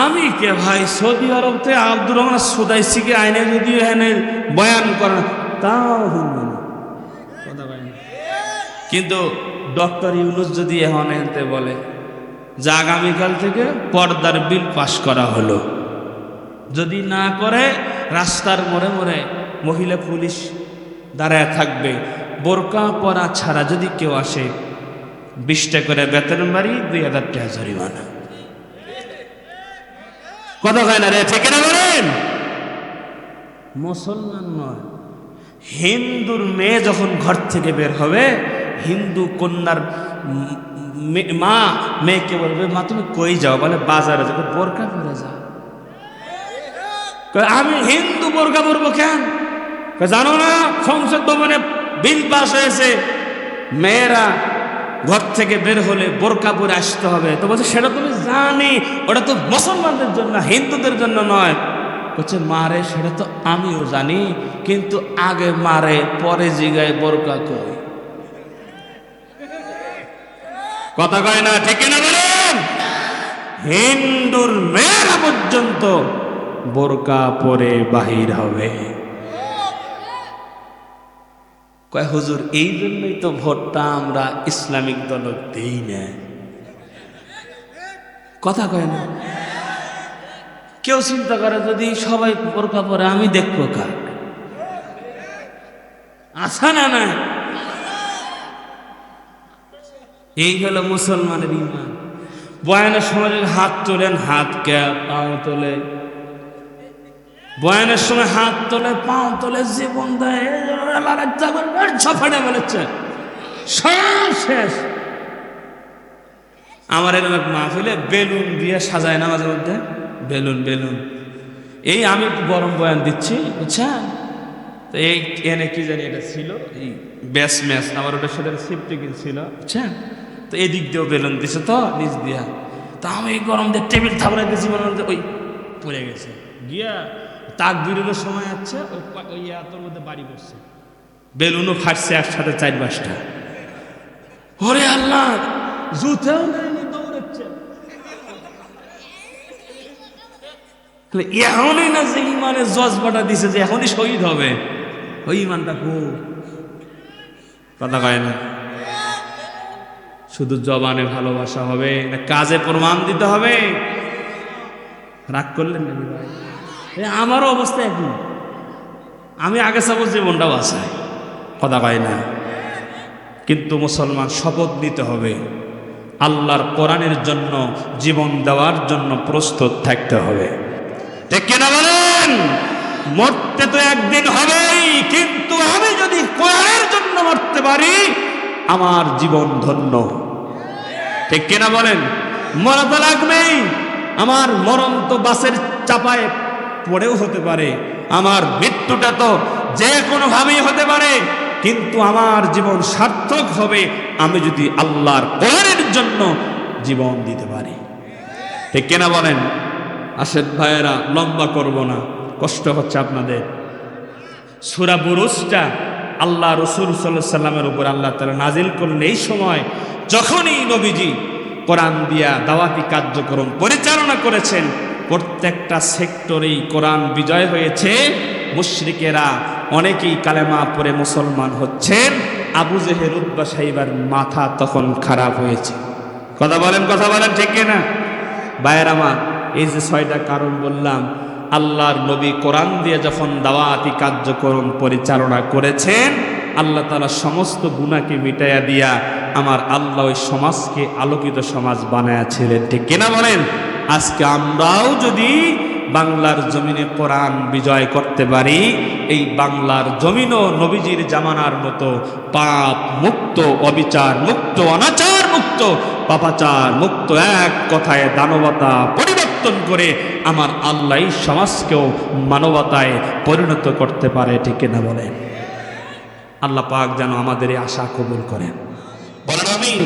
[SPEAKER 1] আমি কে ভাই, সৌদি আরব থেকে আব্দুর রহমান সুদাইসিকে আইনে যদি এখানে বয়ান করেন তাও শুনবে না। কথা হয় না? কিন্তু ডক্টর ইউনুস যদি এখন এতে বলে যে আগামীকাল থেকে পর্দার বিল পাশ করা হলো, যদি না করে রাস্তার মোড়ে মোড়ে মহিলা পুলিশ দাঁড়ায় থাকবে, বোরকা পরা ছাড়া যদি কেউ আসে 20 টাকা করে বেতন বাড়ি, 2000 টাকা জরিমানা। কথা হয় না রে, ঠিক না বলেন? মুসলমান নয়, হিন্দুর মেয়ে যখন ঘর থেকে বের হবে, হিন্দু কন্যার মা মেয়েকে বলবে, মা তুমি কই যাও? বলে বাজারে যাবো। বোরকা পরে যাও। আমি হিন্দু বোরকা পরবো কেন? জানো না সংসদ ভবনে বিল পাস হয়েছে, মেয়েরা ঘর থেকে বের হলে বোরকা পরে আসতে হবে। তো বলছে সেটা তুমি জানি, ওটা তো মুসলমানদের জন্য, হিন্দুদের জন্য নয়। বলছে মারে সেটা তো আমিও জানি, কিন্তু আগে মারে পরে জিগায় বোরকা কই। কথা কয় না, ঠিক না বলেন? হিন্দুর মেয়েরা পর্যন্ত বোরকা পরে বাহির হবে। কয় হুজুর এই জন্যই তো ভোটটা আমরা ইসলামিক দল দেই না। কথা কয় না? কেউ চিন্তা করে যদি সবাই বোরকা পরে আমি দেখবো কাক? আশা না না, এই হলো মুসলমানের ঈমান। বয়ানের সময় হাত তোলেন, হাত কে পাও তোলে, বয়ানের সময় হাত তোলে, পাও তোলে, জীবন দেয়, ছফাটে বলেছে সব শেষ। আমার এরকম এক মাহফিলে বেলুন দিয়ে সাজায় না, মাঝে মধ্যে বেলুন বেলুন। এই আমি গরম বয়ান দিচ্ছি, বুঝছেন, তো এই এনে কি জানি এটা ছিল এই ব্যাস ম্যাচ, আমার ওটার সাথে সেফটি কিল ছিল, বুঝছেন? তো এদিক দিয়েও বেলুন দিছে তো নিচ দিয়া, তা আমি এই গরম দিয়ে টেবিল থাপড়াই দিয়েছি, মনে হচ্ছে ওই পড়ে গেছে গিয়া তাক বিরোধের সময় আছে ওই এতর মধ্যে বাড়ি পড়ছে, বেলুনও ফাটছে একসাথে 4-5টা। ওরে আল্লাহ, জুতেও নেয়নি, দৌড়াচ্ছে। এখনই না যে ইমানের জজবাটা দিছে যে এখনই শহীদ হবে, ওই ইমানটা খুব কথা কয় না। শুধু জবানে ভালোবাসা হবে না, কাজে প্রমাণ দিতে হবে? রাগ করলেন নাকি ভাই? আমারও অবস্থা একই, আমি আগে সব জীবনটা বাঁচাই, কথা কয় না। কিন্তু মুসলমান শপথ নিতে হবে, আল্লাহর কোরআনের জন্য জীবন দেওয়ার জন্য প্রস্তুত থাকতে হবে, ঠিক কিনা বলেন? মরতে তো একদিন হবেই, কিন্তু আমি যদি কোরআনের জন্য মরতে পারি আমার জীবন ধন্য, ঠিক কিনা বলেন? মরা তো লাগবেই, আমার মরণ তো বাসের চাপায় পড়েও হতে পারে, আমার মৃত্যুটা তো যে কোনো ভাবেই হতে পারে, কিন্তু আমার জীবন সার্থক হবে আমি যদি আল্লাহর কোরআনের জন্য জীবন দিতে পারি, ঠিক কিনা বলেন? আসেন ভাইয়েরা, লম্বা করব না, কষ্ট হচ্ছে আপনাদের। সূরা বুরুজটা আল্লাহ রাসূল সাল্লাল্লাহু আলাইহি সাল্লামের উপর আল্লাহ তাআলা নাজিল করলেন এই সময় যখনই নবীজি কোরআন দিয়া দাওয়াতি কার্যক্রম পরিচালনা করেছেন, প্রত্যেকটা সেক্টরেই কোরআন বিজয় হয়েছে। মুশরিকেরা অনেকেই কালেমা পড়ে মুসলমান হচ্ছেন। আবু জেহেল, উতবা, সাইবার মাথা তখন খারাপ হয়েছে, কথা বলেন ঠিক না ভাইয়ের আমার? এই যে 6টা কারণ বললাম, আল্লাহর নবী কোরআন দিয়ে যখন দাওয়াতি কার্যক্রম পরিচালনা করেছেন, আল্লাহ তাআলা সমস্ত গুনাহকে মিটাইয়া দিয়া আমার আল্লাহ ওই সমাজকে আলোকিত সমাজ বানায়াছিলেন, ঠিক কিনা বলেন? আজকে আমরাও যদি বাংলার জমিনে কোরআন বিজয় করতে পারি, এই বাংলার জমিনও নবীজির জামানার মতো পাপ মুক্ত, অবিচার মুক্ত, অনাচার মুক্ত, পাপাচার মুক্ত, এক কথায় দানবতা পরিবর্তন করে আমার আল্লাহ সমাজকেও মানবতায় পরিণত করতে পারে, ঠিক কিনা বলেন? আল্লাহ পাক যেন আমাদের এই আশা কবুল করেন, বলেন আমিন।